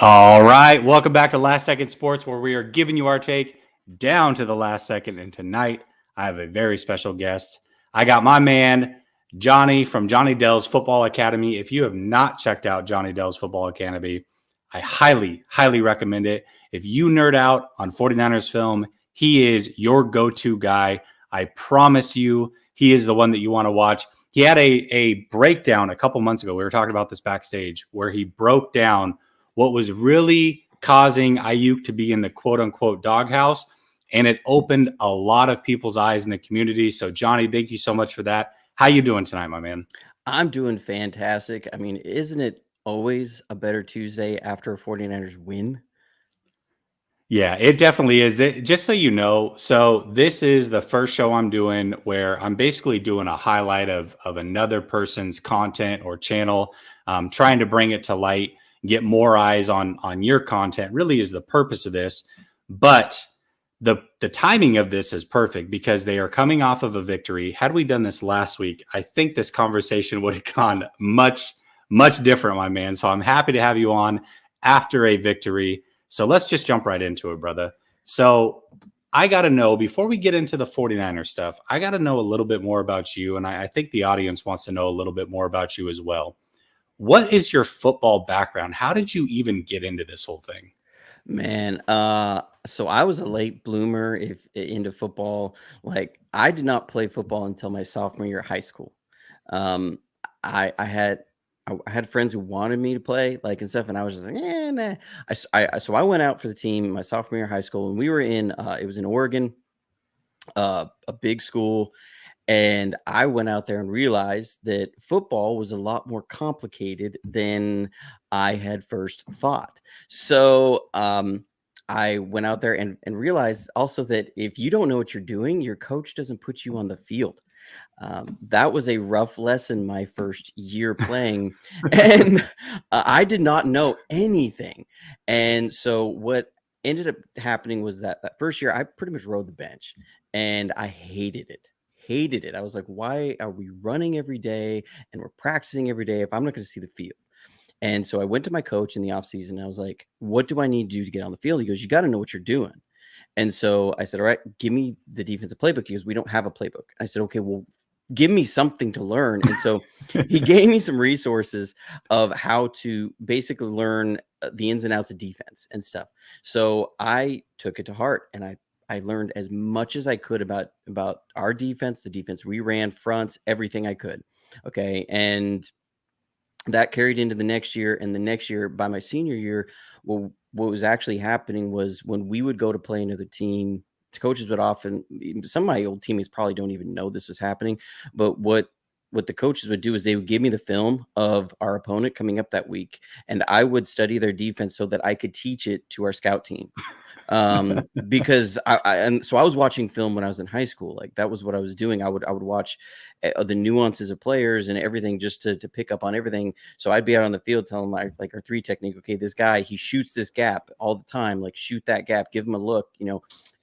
All right. Welcome back to Last Second Sports, where we are giving you our take down to the last second. And tonight, I have a very special guest. I got my man, Jonny from Jonnydel's Football Academy. If you have not checked out Jonnydell's Football Academy, I highly, highly recommend it. If you nerd out on 49ers film, he is your go-to guy. I promise you, he is the one that you want to watch. He had a breakdown a couple months ago. We were talking about this backstage where he broke down what was really causing Ayuk to be in the quote unquote doghouse. And it opened a lot of people's eyes in the community. So Jonny, thank you so much for that. How you doing tonight, my man? I'm doing fantastic. I mean, isn't it always a better Tuesday after a 49ers win? Yeah, it definitely is. Just so you know, so this is the first show I'm doing where I'm basically doing a highlight of another person's content or channel, trying to bring it to light, get more eyes on your content. Really is the purpose of this. But the timing of this is perfect because they are coming off of a victory. Had we done this last week, I think this conversation would have gone much different, my man. So I'm happy to have you on after a victory. So let's just jump right into it, brother. So I got to know, before we get into the 49er stuff, I got to know a little bit more about you. And I think the audience wants to know a little bit more about you as well. What is your football background? How did you even get into this whole thing? Man, so I was a late bloomer into football. Like I did not play football until my sophomore year of high school. Um, I had friends who wanted me to play like and stuff, and I was just like, nah. So I went out for the team my sophomore year of high school, and we were in it was in Oregon, a big school. And I went out there and realized that football was a lot more complicated than I had first thought. So I went out there and realized also that if you don't know what you're doing, your coach doesn't put you on the field. That was a rough lesson my first year playing. And I did not know anything. And so what ended up happening was that first year, I pretty much rode the bench and I hated it. I was like, why are we running every day and we're practicing every day if I'm not going to see the field? And so I went to my coach in the offseason and I was like, what do I need to do to get on the field? He goes, you got to know what you're doing. And so I said, all right, give me the defensive playbook. He goes, we don't have a playbook. I said, okay, well, give me something to learn. And so he gave me some resources of how to basically learn the ins and outs of defense and stuff. So I took it to heart and I learned as much as I could about our defense, the defense we ran, fronts, everything I could. Okay. And that carried into the next year. And the next year, by my senior year, well, what was actually happening was when we would go to play another team, the coaches would often, some of my old teammates probably don't even know this was happening, but what the coaches would do is they would give me the film of our opponent coming up that week, and I would study their defense so that I could teach it to our scout team. Because and so I was watching film when I was in high school. Like that was what I was doing. I would watch the nuances of players and everything just to pick up on everything. So I'd be out on the field telling like our three technique. Okay, this guy, he shoots this gap all the time. Like shoot that gap, give him a look,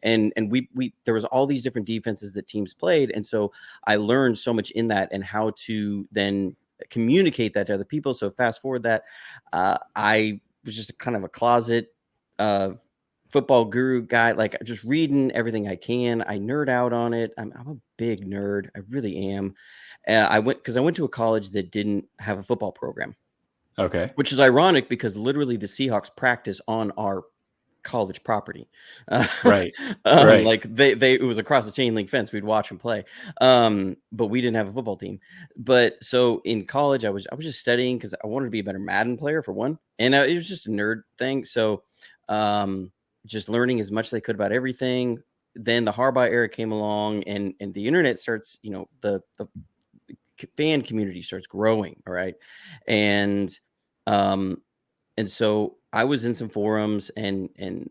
and we there was all these different defenses that teams played. And so I learned so much in that and how to then communicate that to other people. So fast forward that, I was just kind of a closet football guru guy, like just reading everything I can. I nerd out on it. I'm a big nerd. I really am. I went to a college that didn't have a football program. Okay. Which is ironic because literally the Seahawks practice on our college property. Right. Right. Like they it was across the chain link fence. We'd watch them play. But we didn't have a football team. But so in college, I was just studying because I wanted to be a better Madden player for one. And it was just a nerd thing. So just learning as much as I could about everything. Then the Harbaugh era came along and the internet starts, the fan community starts growing. All right. And so I was in some forums and it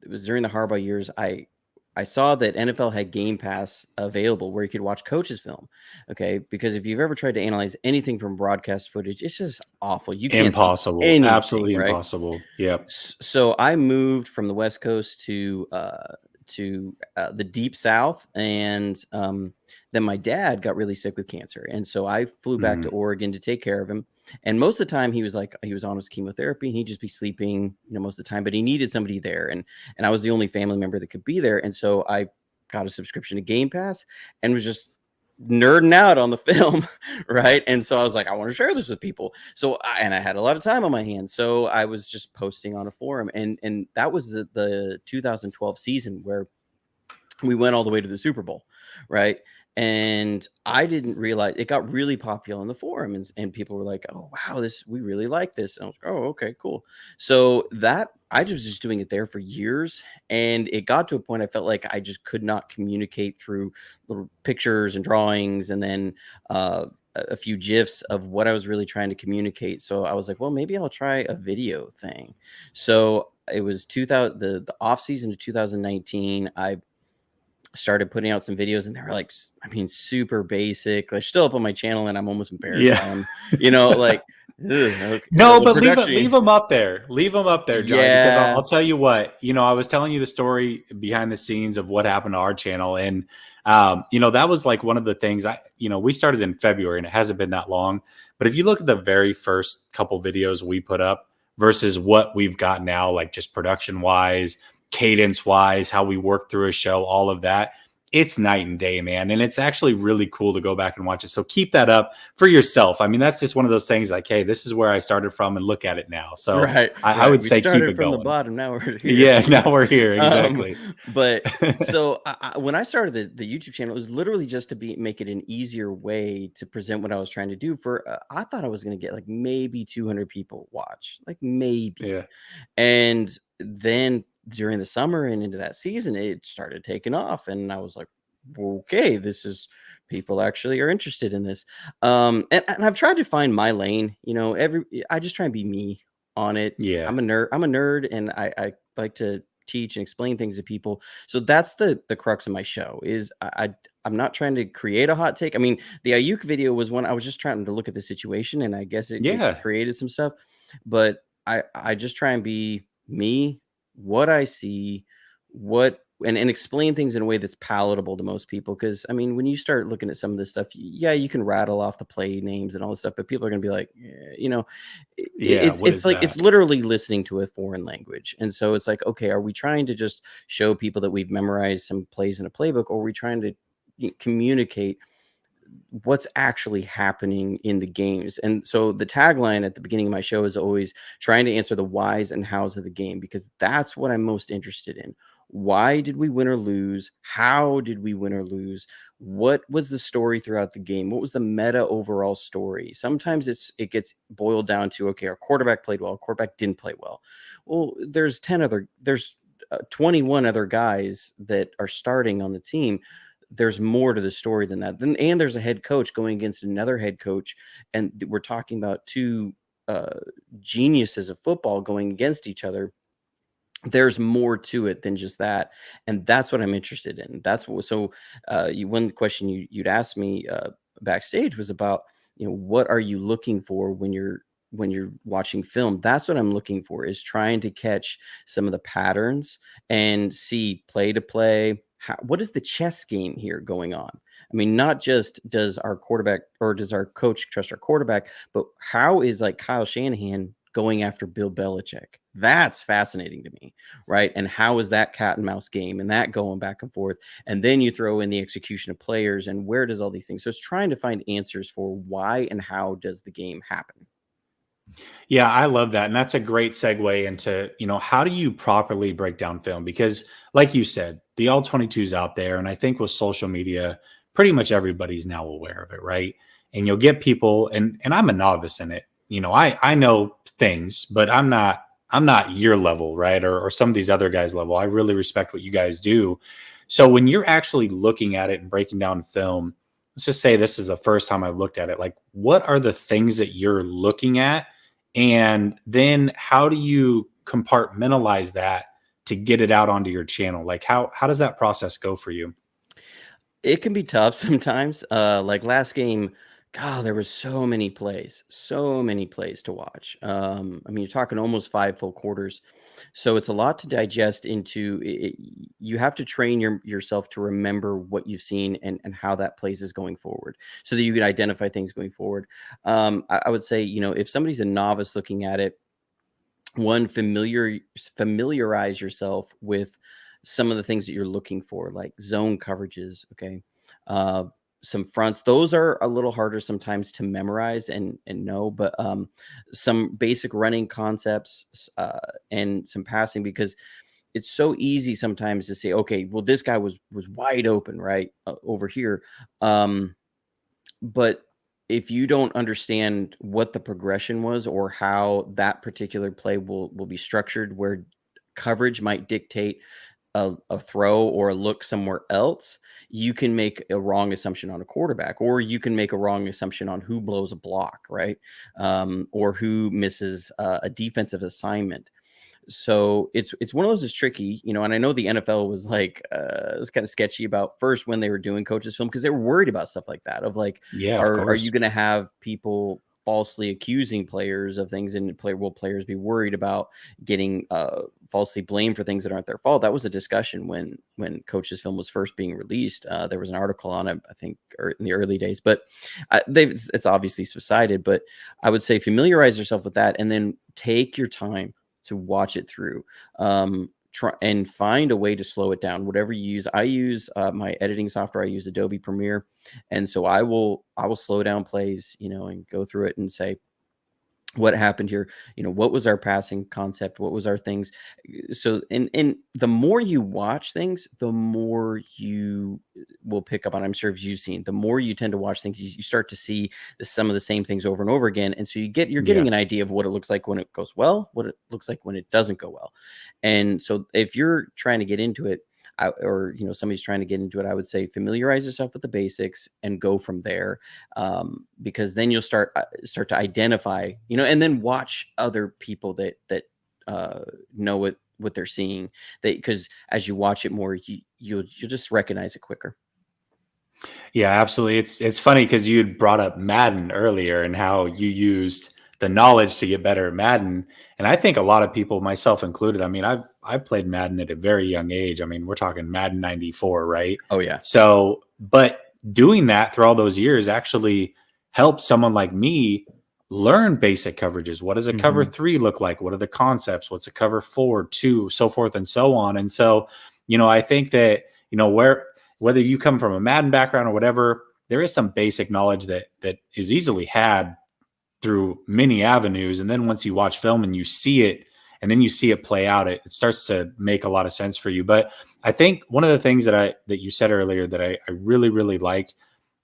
was during the Harbaugh years. I saw that NFL had Game Pass available where you could watch coaches film. Okay. Because if you've ever tried to analyze anything from broadcast footage, it's just awful. You can't Impossible. see anything, Absolutely right? impossible. Yep. So I moved from the West Coast to the deep South, and then my dad got really sick with cancer, and so I flew back to Mm. Oregon to take care of him. And most of the time, he was on his chemotherapy, and he'd just be sleeping, most of the time. But he needed somebody there, and I was the only family member that could be there, and so I got a subscription to Game Pass and was just nerding out on the film, right? And so I was like, I want to share this with people. So and I had a lot of time on my hands, so I was just posting on a forum, and that was the 2012 season where we went all the way to the Super Bowl, right? And I didn't realize it got really popular on the forum, and people were like, "Oh wow, we really like this." And I was like, "Oh, okay, cool." So that I was just doing it there for years, and it got to a point I felt like I just could not communicate through little pictures and drawings, and then a few gifs of what I was really trying to communicate. So I was like, well, maybe I'll try a video thing. So it was 2000, the off season of 2019. I started putting out some videos, and they were like, I mean, super basic. They're still up on my channel, and I'm almost embarrassed by them. Like, okay, No, the but production. leave them up there. Leave them up there, Johnny, because Yeah. I'll tell you what, I was telling you the story behind the scenes of what happened to our channel. And, that was like one of the things we started in February, and it hasn't been that long. But if you look at the very first couple videos we put up versus what we've got now, like just production wise, cadence wise, how we work through a show, all of that, it's night and day, man. And it's actually really cool to go back and watch it. So keep that up for yourself. I mean, that's just one of those things like, hey, this is where I started from, and look at it now. So Right. I would say keep it from the going. bottom. Now we're here. Yeah, now we're here. Exactly. But so when I started the YouTube channel, it was literally just to make it an easier way to present what I was trying to do. I thought I was going to get like maybe 200 people watch, like maybe. Yeah. And then during the summer and into that season, it started taking off, and I was like, okay, this is, people actually are interested in this. And I've tried to find my lane. I just try and be me on it. Yeah. I'm a nerd, and I like to teach and explain things to people. So that's the crux of my show. Is I'm not trying to create a hot take. I mean, the Ayuk video was one I was just trying to look at the situation, and I guess it created some stuff. But I just try and be me, what I see, and explain things in a way that's palatable to most people. Because I mean, when you start looking at some of this stuff, yeah, you can rattle off the play names and all this stuff, but people are going to be like, it's literally listening to a foreign language. And so it's like, okay, are we trying to just show people that we've memorized some plays in a playbook, or are we trying to communicate what's actually happening in the games? And so the tagline at the beginning of my show is always trying to answer the whys and hows of the game, because that's what I'm most interested in. Why did we win or lose? How did we win or lose? What was the story throughout the game? What was the meta overall story? Sometimes it gets boiled down to, okay, our quarterback played well, our quarterback didn't play well. Well, there's 21 other guys that are starting on the team. There's more to the story than that. And there's a head coach going against another head coach, and we're talking about two geniuses of football going against each other. There's more to it than just that, and that's what I'm interested in. That's what. So, one question you'd asked me backstage was about, what are you looking for when you're watching film? That's what I'm looking for, is trying to catch some of the patterns and see play to play. What is the chess game here going on? I mean, not just does our quarterback or does our coach trust our quarterback, but how is like Kyle Shanahan going after Bill Belichick? That's fascinating to me, right? And how is that cat and mouse game and that going back and forth? And then you throw in the execution of players, and where does all these things? So it's trying to find answers for why and how does the game happen. Yeah, I love that. And that's a great segue into, how do you properly break down film? Because like you said, the all 22's out there. And I think with social media, pretty much everybody's now aware of it, right? And you'll get people, and I'm a novice in it. I know things, but I'm not your level, right? Or some of these other guys' level. I really respect what you guys do. So when you're actually looking at it and breaking down film, let's just say this is the first time I've looked at it. Like, what are the things that you're looking at? And then how do you compartmentalize that to get it out onto your channel? Like how does that process go for you? It can be tough sometimes. Like last game, God, there was so many plays to watch. I mean, you're talking almost 5 full quarters. So it's a lot to digest into. you have to train yourself to remember what you've seen and how that plays is going forward, so that you can identify things going forward. I would say, if somebody's a novice looking at it, one, familiarize yourself with some of the things that you're looking for, like zone coverages. Okay. Uh, some fronts, those are a little harder sometimes to memorize and know, but some basic running concepts, and some passing, because it's so easy sometimes to say, okay, well, this guy was wide open, right, over here. But if you don't understand what the progression was, or how that particular play will be structured, where coverage might dictate a throw or a look somewhere else, you can make a wrong assumption on a quarterback, or you can make a wrong assumption on who blows a block, right? Or who misses a defensive assignment. So it's one of those that's tricky, and I know the NFL was like, it's kind of sketchy about first when they were doing coaches film, because they were worried about stuff like that, of like, Yeah, of are you course. going to have people falsely accusing players of things, and will players be worried about getting falsely blamed for things that aren't their fault? That was a discussion when coaches film was first being released. There was an article on it, I think, in the early days, but it's obviously subsided. But I would say familiarize yourself with that, and then take your time to watch it through. Try and find a way to slow it down. Whatever you use, I use my editing software. I use Adobe Premiere, and so I will slow down plays, and go through it and say, what happened here, what was our passing concept, what was our things. So and the more you watch things, the more you will pick up on. I'm sure, if you've seen, the more you tend to watch things, you start to see some of the same things over and over again, and so you're Yeah. getting an idea of what it looks like when it goes well, what it looks like when it doesn't go well. And so if you're trying to get into it, or somebody's trying to get into it, I would say familiarize yourself with the basics and go from there, because then you'll start to identify, and then watch other people that know what they're seeing. Because as you watch it more, you'll just recognize it quicker. Yeah, absolutely. It's funny because you had brought up Madden earlier and how you used the knowledge to get better at Madden. And I think a lot of people, myself included, I mean, I played Madden at a very young age. I mean, we're talking Madden 94, right? Oh yeah. So, but doing that through all those years actually helped someone like me learn basic coverages. What does a cover Hmm. 3 look like? What are the concepts? What's a cover 4, 2, so forth and so on. And so, I think that, whether you come from a Madden background or whatever, there is some basic knowledge that is easily had through many avenues. And then once you watch film and you see it, and then you see it play out, it starts to make a lot of sense for you. But I think one of the things that you said earlier that I really, really liked,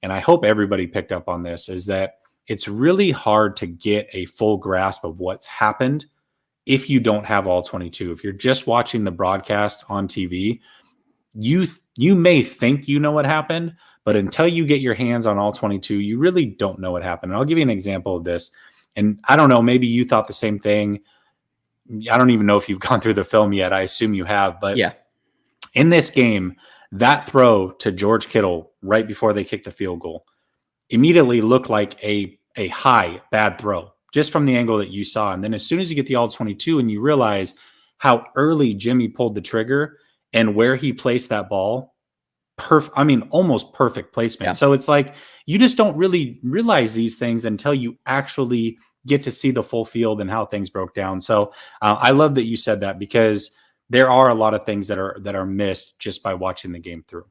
and I hope everybody picked up on this, is that it's really hard to get a full grasp of what's happened if you don't have all 22. If you're just watching the broadcast on TV, you may think you know what happened, but until you get your hands on all 22, you really don't know what happened. And I'll give you an example of this. And I don't know, maybe you thought the same thing. I don't even know if you've gone through the film yet. I assume you have, but Yeah. in this game, that throw to George Kittle right before they kicked the field goal immediately looked like a high bad throw just from the angle that you saw. And then as soon as you get the all 22 and you realize how early Jimmy pulled the trigger and where he placed that ball, I mean, almost perfect placement. Yeah. So it's like you just don't really realize these things until you actually get to see the full field and how things broke down. So I love that you said that, because there are a lot of things that are missed just by watching the game through.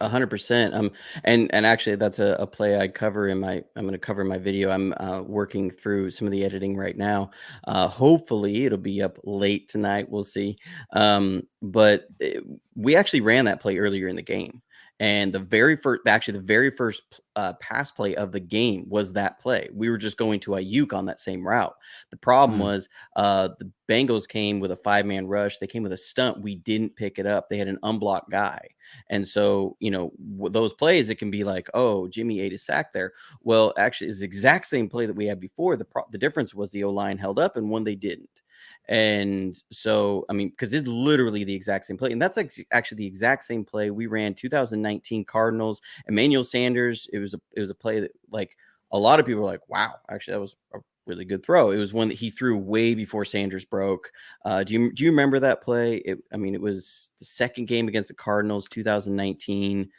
100%. And actually, that's a play I cover I'm going to cover in my video. I'm working through some of the editing right now. Hopefully, it'll be up late tonight. We'll see. But we actually ran that play earlier in the game. And the very first pass play of the game was that play. We were just going to Ayuk on that same route. The problem Mm. was the Bengals came with a 5-man rush. They came with a stunt. We didn't pick it up. They had an unblocked guy. And so, those plays, it can be like, oh, Jimmy ate a sack there. Well, actually, it's the exact same play that we had before. The difference was the O-line held up and one they didn't. And so, I mean, because it's literally the exact same play. And that's actually the exact same play we ran 2019 Cardinals. Emmanuel Sanders, it was a play that, like, a lot of people were like, wow, actually, that was a really good throw. It was one that he threw way before Sanders broke. Do you remember that play? It was the second game against the Cardinals, 2019.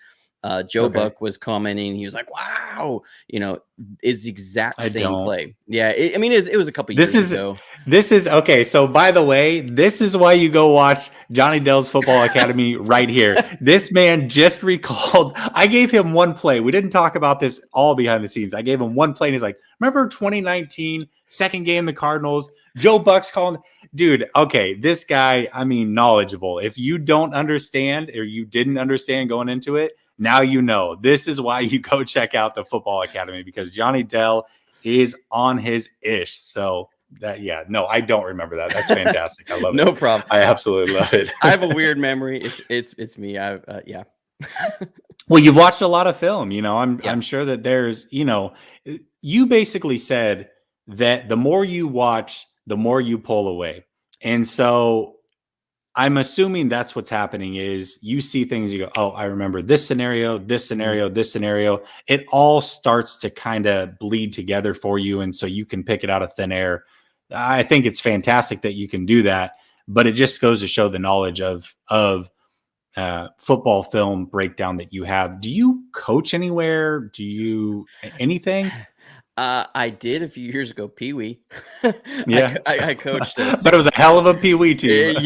Joe Okay. Buck was commenting. He was like, "Wow, it's the exact I same don't. play." Yeah, it was a couple This years is ago. this is okay. So by the way, this is why you go watch Jonnydel's Football Academy right here. This man just recalled. I gave him one play. We didn't talk about this all behind the scenes. I gave him one play, and he's like, "Remember 2019 second game the Cardinals? Joe Buck's calling." Dude, okay, this guy. I mean, knowledgeable. If you don't understand or you didn't understand going into it, now you know. This is why you go check out the Football Academy because Jonnydel is on his ish. So no, I don't remember that. That's fantastic. I love it. No problem. I absolutely love it. I have a weird memory. It's me. Yeah. Well, you've watched a lot of film, Yeah. I'm sure that there's, you basically said that the more you watch, the more you pull away. And so I'm assuming that's what's happening is you see things, you go, oh, I remember this scenario, this scenario, this scenario. It all starts to kind of bleed together for you. And so you can pick it out of thin air. I think it's fantastic that you can do that, but it just goes to show the knowledge of football film breakdown that you have. Do you coach anywhere? Do you anything? I did a few years ago, Pee Wee. Yeah. I coached a But it was a hell of a Pee Wee team.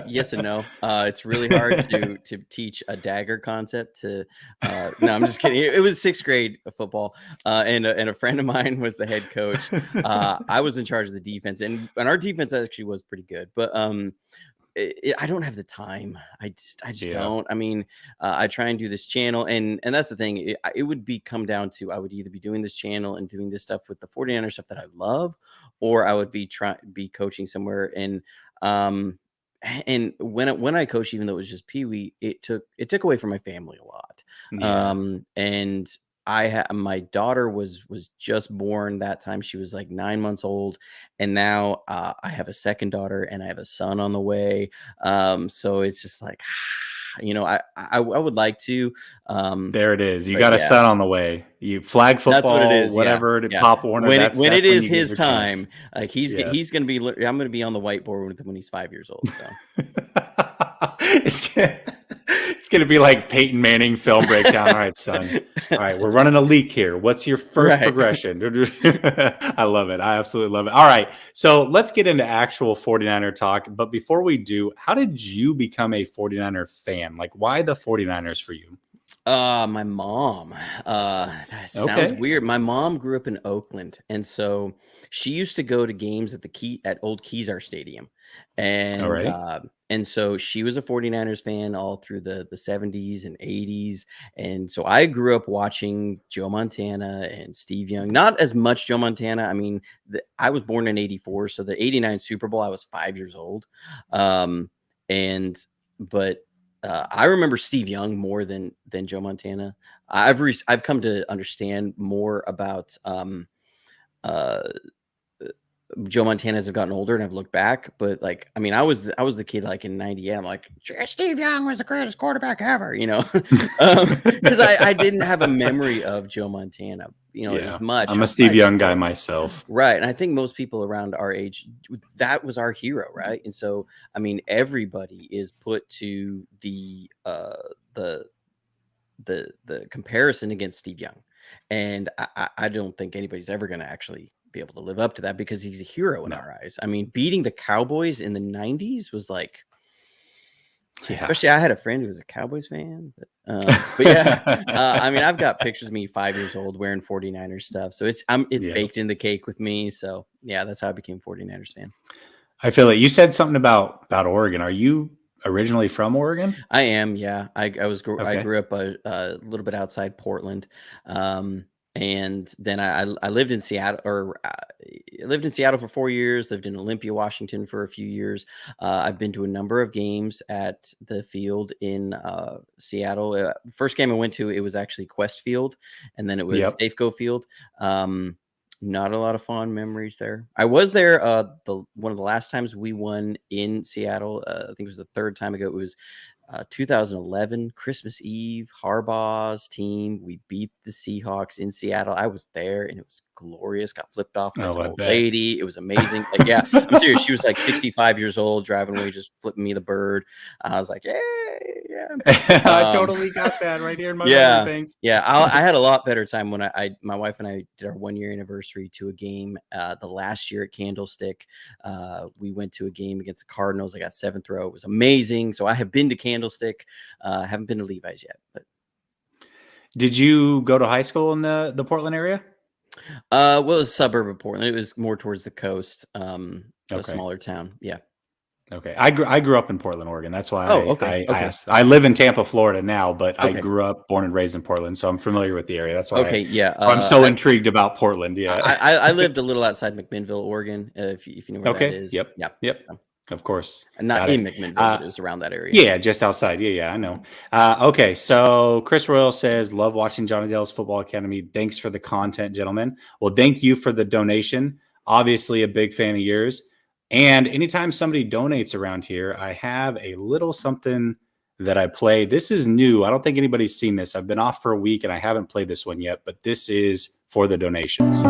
yes and no. It's really hard to teach a dagger concept to. No, I'm just kidding. It was sixth grade football, and a friend of mine was the head coach. I was in charge of the defense, and our defense actually was pretty good, but I don't have the time. I just don't. I mean, I try and do this channel, and that's the thing. It would come down to I would either be doing this channel and doing this stuff with the 49ers stuff that I love, or I would be coaching somewhere. And when I coached, even though it was just Pee Wee, it took away from my family a lot. Yeah. And my daughter was just born that time. She was like 9 months old, and now I have a second daughter and I have a son on the way. So it's just like, I would like to. There it is. You But got a yeah, son on the way. You flag that's what it football, is. Yeah, whatever. yeah. Pop Warner. When That's it when is you get his your time, chance. like he's Yes. gonna be. I'm gonna be on the whiteboard when he's 5 years old. So It's gonna be like Peyton Manning film breakdown. All right, son. All right, we're running a leak here. What's your first Right. progression? I love it. I absolutely love it. All right, so let's get into actual 49er talk. But before we do, how did you become a 49er fan? Like, why the 49ers for you? My mom. That sounds Okay. weird. My mom grew up in Oakland, and so she used to go to games at Old Kezar Stadium. All And right. and so she was a 49ers fan all through the 70s and 80s. And so I grew up watching Joe Montana and Steve Young. Not as much Joe Montana. I mean, I was born in 84, so the 89 Super Bowl, I was 5 years old. And but I remember Steve Young more than Joe Montana. I've come to understand more about uh, Joe Montana as I've gotten older and I've looked back. But like, I mean, I was the kid like in '98. I'm like, Steve Young was the greatest quarterback ever, because I didn't have a memory of Joe Montana, Yeah, as much. I'm I a was Steve 5 years Young guy old. myself. Right. And I think most people around our age, that was our hero, right? And so, I mean, everybody is put to the comparison against Steve Young. And I don't think anybody's ever going to actually be able to live up to that because he's a hero in No. our eyes. I mean, beating the Cowboys in the 90s was like, Yeah. especially I had a friend who was a Cowboys fan, but yeah, I mean, I've got pictures of me 5 years old wearing 49ers stuff. So it's Yeah. baked in the cake with me. So yeah, that's how I became 49ers fan. I feel it. You said something about Oregon. Are you originally from Oregon? I am. Yeah. I Okay. grew up a little bit outside Portland. And then I lived in Seattle, I lived in Seattle for 4 years, lived in Olympia, Washington for a few years. I've been to a number of games at the field in Seattle. First game I went to, it was actually Quest Field, and then it was Yep. Safeco Field. Not a lot of fond memories there. I was there one of the last times we won in Seattle. I think it was the third time ago. It was 2011 Christmas Eve, Harbaugh's team. We beat the Seahawks in Seattle. I was there, and it was glorious. Got flipped off by some I old bet. lady. It was amazing. Like, yeah, I'm serious. She was like 65 years old, driving away, just flipping me the bird. I was like, hey, yeah. I totally got that right here in my memory banks. Yeah, I had a lot better time when my wife and I did our 1-year anniversary to a game. The last year at Candlestick, we went to a game against the Cardinals. I got 7th row. It was amazing. So I have been to Candlestick. Haven't been to Levi's yet. But did you go to high school in the Portland area? Well, it was a suburb of Portland. It was more towards the coast. A smaller town. Yeah. Okay. I grew up in Portland, Oregon. That's why I asked. I live in Tampa, Florida now, but I grew up, born and raised in Portland, so I'm familiar with the area. That's why. Yeah. So I'm so intrigued about Portland. Yeah. I lived a little outside McMinnville, Oregon. If you know where that is. Yep. Yeah. Yep. Of course. Not in McMinnville, but it was around that area. Yeah, just outside. Yeah, I know. Okay, so Chris Royal says, love watching Jonnydel's Football Academy. Thanks for the content, gentlemen. Well, thank you for the donation. Obviously, a big fan of yours. And anytime somebody donates around here, I have a little something that I play. This is new. I don't think anybody's seen this. I've been off for a week and I haven't played this one yet, but this is for the donations.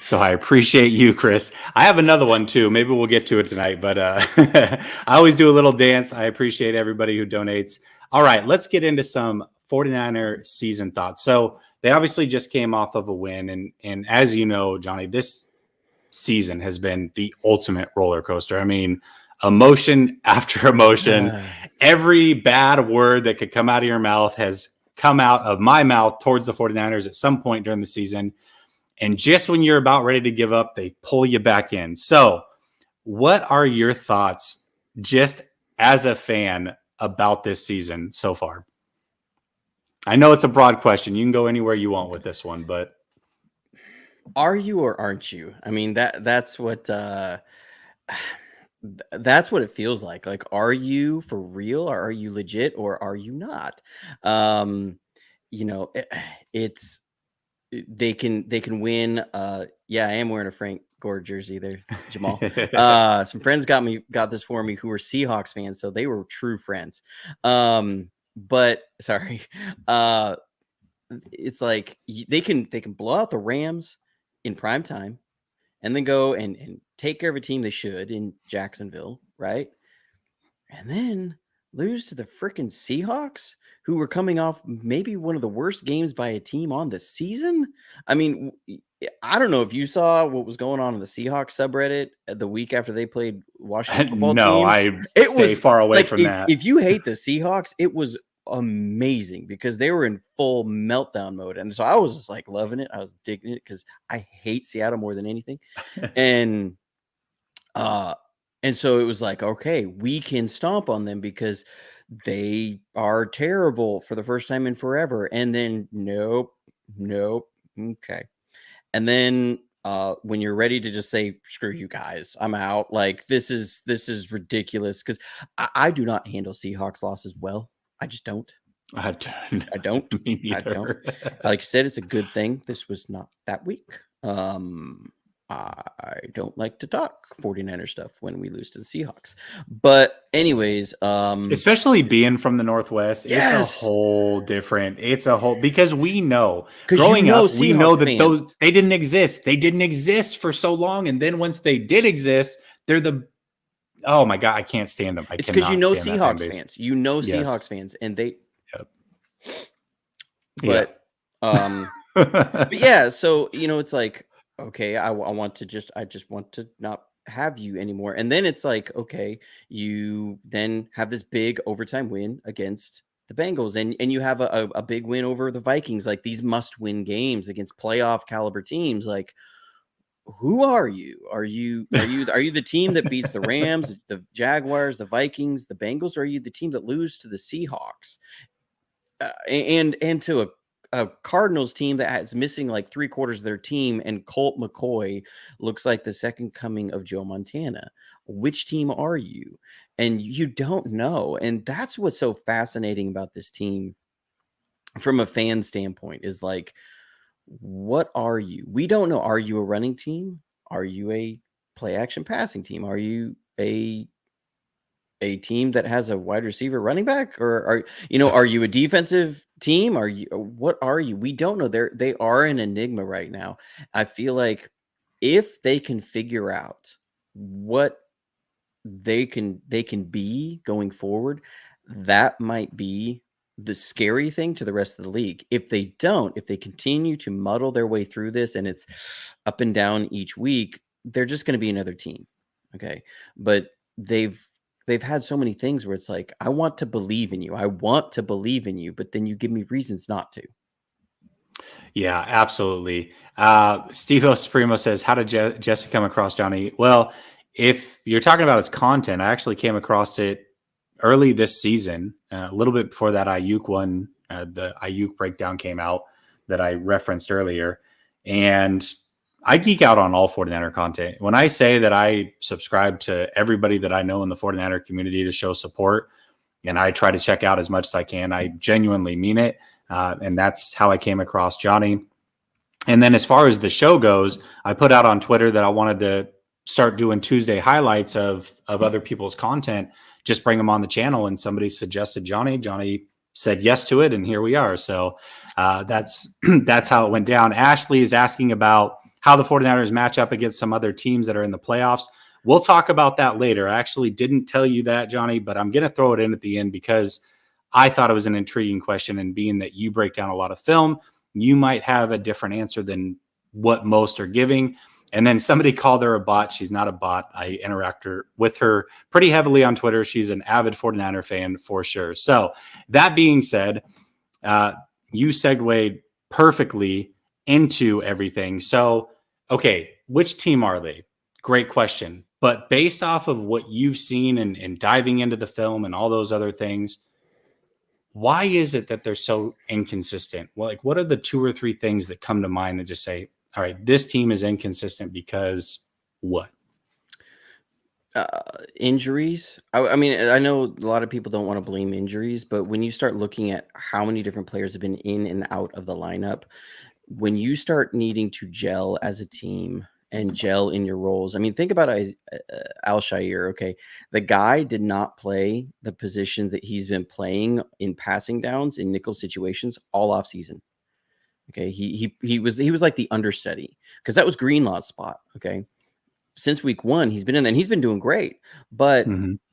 So I appreciate you, Chris. I have another one too. Maybe we'll get to it tonight, but I always do a little dance. I appreciate everybody who donates. All right, let's get into some 49er season thoughts. So they obviously just came off of a win. And as you know, Jonny, this season has been the ultimate roller coaster. I mean, emotion after emotion. Every bad word that could come out of your mouth has come out of my mouth towards the 49ers at some point during the season. And just when you're about ready to give up, they pull you back in. So what are your thoughts just as a fan about this season so far? I know it's a broad question. You can go anywhere you want with this one, but are you or aren't you? I mean, that's what it feels like. Like, are you for real, or are you legit, or are you not? It's they can win. Yeah, I am wearing a Frank Gore jersey there, Jamal. Some friends got this for me who were Seahawks fans, so they were true friends. But sorry, it's like they can blow out the Rams in prime time, and then go and take care of a team they should in Jacksonville, right? And then lose to the freaking Seahawks, who were coming off maybe one of the worst games by a team on the season. I mean, I don't know if you saw what was going on in the Seahawks subreddit the week after they played Washington football team. No, I stay far away from that. If you hate the Seahawks, it was amazing because they were in full meltdown mode. And so I was just like loving it. I was digging it because I hate Seattle more than anything. And so it was like, okay, we can stomp on them because they are terrible for the first time in forever. And then nope. Okay. And then when you're ready to just say, screw you guys, I'm out. Like, this is ridiculous because I do not handle Seahawks losses well. I just don't. I don't. Me neither. Like I said, it's a good thing this was not that week. I don't like to talk 49er stuff when we lose to the Seahawks. But anyways, especially being from the Northwest, yes. It's a whole because we know growing up, we know that they didn't exist. They didn't exist for so long. And then once they did exist, they're oh my God, I can't stand them. It's because Seahawks fans. You know Seahawks fans, and they. Yep. But yeah, so it's like, okay, I just want to not have you anymore. And then it's like, okay, you then have this big overtime win against the Bengals, and you have a big win over the Vikings, like these must-win games against playoff caliber teams. Like, who are you? Are you the team that beats the Rams, the Jaguars, the Vikings, the Bengals? Or are you the team that lose to the Seahawks and to a Cardinals team that is missing like 3/4 of their team, and Colt McCoy looks like the second coming of Joe Montana? Which team are you? And you don't know. And that's what's so fascinating about this team from a fan standpoint is like, what are you? We don't know. Are you a running team? Are you a play action passing team? Are you a team that has a wide receiver running back, or are you a defensive team? Are you, what are you? We don't know. They are an enigma right now. I feel like if they can figure out what they can be going forward, that might be the scary thing to the rest of the league. If they don't, if they continue to muddle their way through this and it's up and down each week, they're just going to be another team. Okay. But they've had so many things where it's like, I want to believe in you. I want to believe in you, but then you give me reasons not to. Yeah, absolutely. Steve Supremo says, "How did Jesse come across Jonny?" Well, if you're talking about his content, I actually came across it early this season, a little bit before that Ayuk one, the Ayuk breakdown came out that I referenced earlier, and I geek out on all 49er content. When I say that I subscribe to everybody that I know in the 49er community to show support, and I try to check out as much as I can, I genuinely mean it. And that's how I came across Jonny. And then as far as the show goes, I put out on Twitter that I wanted to start doing Tuesday highlights of other people's content, just bring them on the channel. And somebody suggested Jonny. Jonny said yes to it, and here we are. So that's that's how it went down. Ashley is asking about how the 49ers match up against some other teams that are in the playoffs. We'll talk about that later. I actually didn't tell you that, Jonny, but I'm going to throw it in at the end because I thought it was an intriguing question. And being that you break down a lot of film, you might have a different answer than what most are giving. And then somebody called her a bot. She's not a bot. I interact with her pretty heavily on Twitter. She's an avid 49er fan for sure. So that being said, you segued perfectly into everything. So, okay, which team are they? Great question. But based off of what you've seen and diving into the film and all those other things, why is it that they're so inconsistent? Well, like, what are the 2 or 3 things that come to mind that just say, all right, this team is inconsistent because what? Injuries. I mean, I know a lot of people don't want to blame injuries, but when you start looking at how many different players have been in and out of the lineup, when you start needing to gel as a team and gel in your roles, I mean, think about Al-Shaair. Okay, the guy did not play the position that he's been playing in passing downs in nickel situations all off season. Okay, he was like the understudy because that was Greenlaw's spot. Okay, since week 1, he's been in there and he's been doing great. But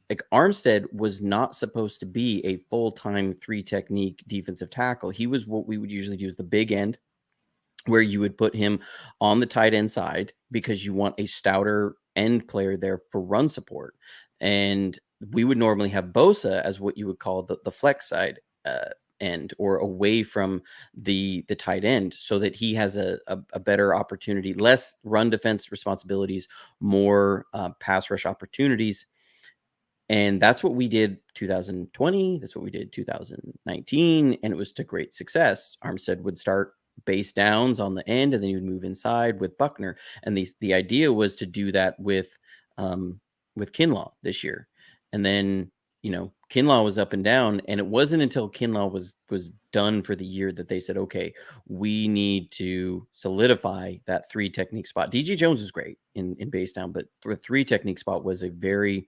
like Armstead was not supposed to be a full-time 3 technique defensive tackle. He was what we would usually do is the big end, where you would put him on the tight end side because you want a stouter end player there for run support. And we would normally have Bosa as what you would call the flex side end, or away from the tight end, so that he has a better opportunity, less run defense responsibilities, more pass rush opportunities. And that's what we did 2020. That's what we did 2019. And it was to great success. Armstead would start base downs on the end, and then he would move inside with Buckner. And the idea was to do that with Kinlaw this year. And then, Kinlaw was up and down, and it wasn't until Kinlaw was done for the year that they said, okay, we need to solidify that 3 technique spot. DJ Jones is great in base down, but the 3 technique spot was a very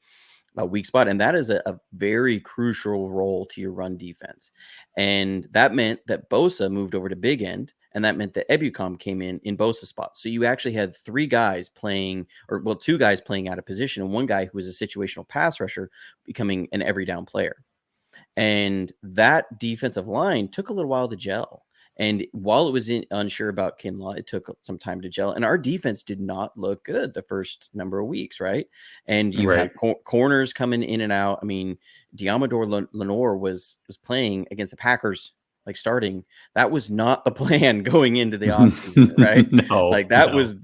weak spot. And that is a very crucial role to your run defense. And that meant that Bosa moved over to big end. And that meant that Ebukam came in Bosa's spot. So you actually had 3 guys playing, 2 guys playing out of position, and 1 guy who was a situational pass rusher becoming an every down player. And that defensive line took a little while to gel. And while it was unsure about Kinlaw, it took some time to gel. And our defense did not look good the first number of weeks, right? And you Right. have corners coming in and out. I mean, Diamador Lenore was playing against the Packers, like starting. That was not the plan going into the offseason, right? No, Like that no. was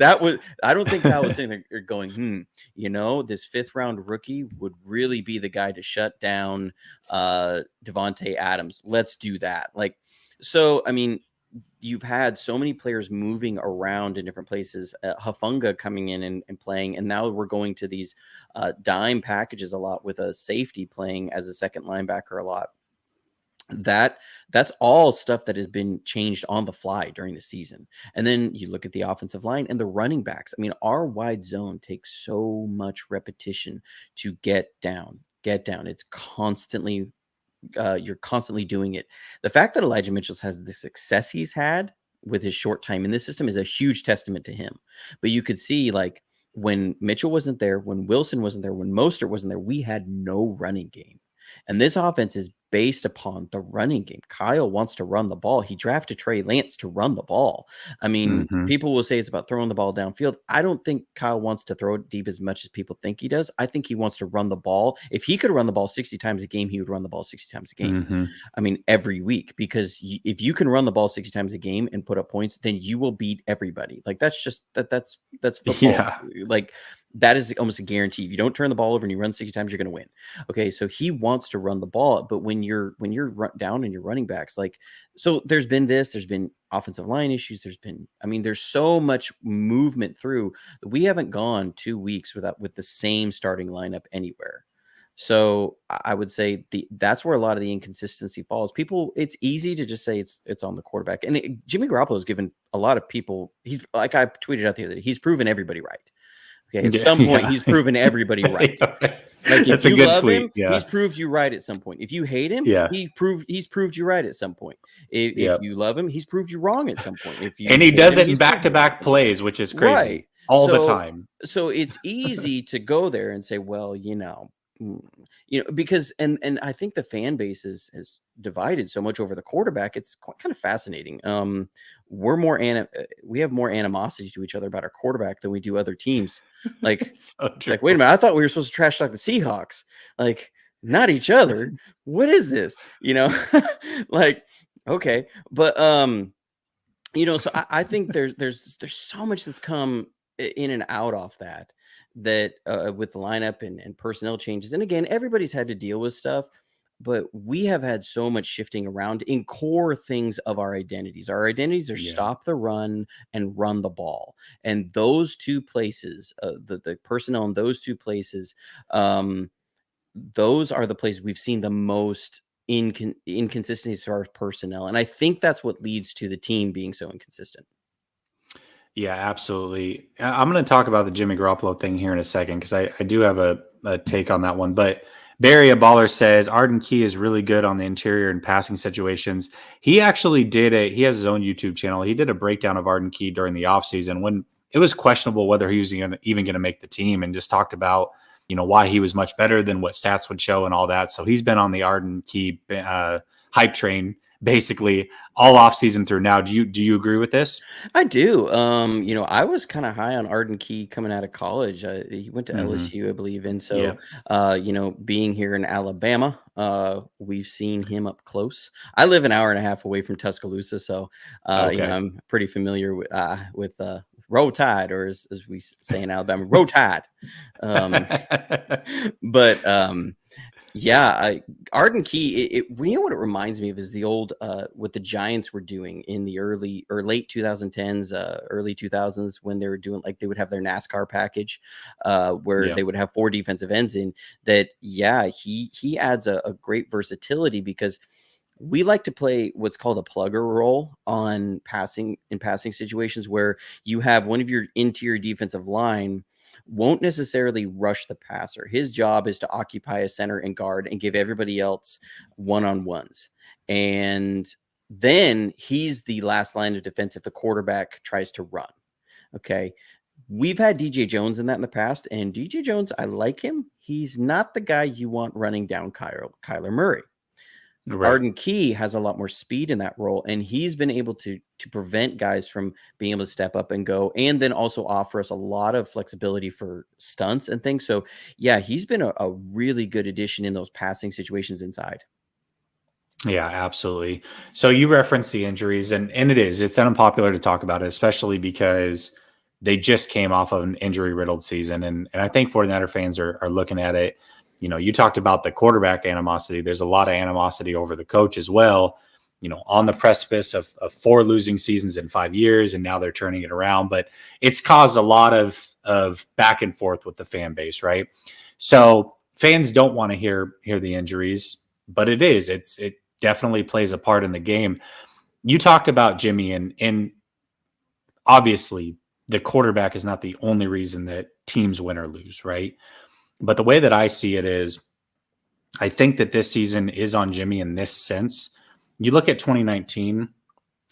I don't think Kyle was sitting there going, this 5th round rookie would really be the guy to shut down Devontae Adams. Let's do that. Like, so, I mean, you've had so many players moving around in different places, Hafunga coming in and playing, and now we're going to these dime packages a lot with a safety playing as a second linebacker a lot. That's all stuff that has been changed on the fly during the season. And then you look at the offensive line and the running backs. I mean, our wide zone takes so much repetition to get down. It's constantly you're constantly doing it. The fact that Elijah Mitchell has the success he's had with his short time in this system is a huge testament to him. But you could see, like, when Mitchell wasn't there, when Wilson wasn't there, when Mostert wasn't there, we had no running game. And this offense is based upon the running game. Kyle wants to run the ball. He drafted Trey Lance to run the ball. I mean, people will say it's about throwing the ball downfield. I don't think Kyle wants to throw it deep as much as people think he does. I think he wants to run the ball. If he could run the ball 60 times a game, he would run the ball 60 times a game. I mean, every week, because if you can run the ball 60 times a game and put up points, then you will beat everybody. Like, that's just that's football. Yeah. Like, that is almost a guarantee. If you don't turn the ball over and you run 60 times, you're going to win. Okay, so he wants to run the ball, but when you're down in your running backs, like, so there's been offensive line issues. There's so much movement through. We haven't gone 2 weeks with the same starting lineup anywhere. So I would say that's where a lot of the inconsistency falls. It's easy to just say it's on the quarterback. And Jimmy Garoppolo has given a lot of people, he's, like I tweeted out the other day, he's proven everybody right. Okay, at some point, he's proven everybody right. Like, if you love him, he's proved you right at some point. If you hate him, he's proved you right at some point. If you love him, he's proved you wrong at some point. And he does it in back-to-back plays, which is crazy, right? All the time. So it's easy to go there and say, well, because and I think the fan base is divided so much over the quarterback. It's kind of fascinating. We have more animosity to each other about our quarterback than we do other teams. Like, it's like, wait a minute, I thought we were supposed to trash talk the Seahawks, like, not each other. What is this? Like, okay, but so I think there's so much that's come in and out off that with the lineup and personnel changes. And again, everybody's had to deal with stuff, but we have had so much shifting around in core things of our identities. Our identities are stop the run and run the ball. And those two places, the personnel in those two places, those are the places we've seen the most inconsistencies to our personnel. And I think that's what leads to the team being so inconsistent. Yeah, absolutely. I'm going to talk about the Jimmy Garoppolo thing here in a second, because I do have a take on that one. But Barry, a baller, says Arden Key is really good on the interior and passing situations. He actually he has his own YouTube channel. He did a breakdown of Arden Key during the offseason when it was questionable whether he was even going to make the team, and just talked about, why he was much better than what stats would show and all that. So he's been on the Arden Key hype train basically all off season through now. Do you agree with this? I do. I was kind of high on Arden Key coming out of college. He went to LSU, I believe. And so, being here in Alabama, we've seen him up close. I live an hour and a half away from Tuscaloosa. So, I'm pretty familiar with Roll Tide, or as we say in Alabama, Roll Tide. Arden Key, you know what it reminds me of is the old what the Giants were doing in the early or late 2010s, early 2000s, when they were doing, like, they would have their NASCAR package where they would have 4 defensive ends in that. He adds a great versatility, because we like to play what's called a plugger role in passing situations, where you have one of your interior defensive line won't necessarily rush the passer. His job is to occupy a center and guard and give everybody else one-on-ones. And then he's the last line of defense if the quarterback tries to run. Okay. We've had DJ Jones in that in the past, and DJ Jones, I like him. He's not the guy you want running down Kyler Murray. Right. Arden Key has a lot more speed in that role, and he's been able to prevent guys from being able to step up and go, and then also offer us a lot of flexibility for stunts and things. So, he's been a really good addition in those passing situations inside. Yeah, absolutely. So you referenced the injuries, and it's unpopular to talk about it, especially because they just came off of an injury-riddled season, and I think 49er fans are looking at it. You talked about the quarterback animosity. There's a lot of animosity over the coach as well, on the precipice of 4 losing seasons in 5 years, and now they're turning it around. But it's caused a lot of back and forth with the fan base, right? So fans don't want to hear the injuries, but it's definitely plays a part in the game. You talked about Jimmy, and obviously the quarterback is not the only reason that teams win or lose, right? But the way that I see it is, I think that this season is on Jimmy in this sense. You look at 2019,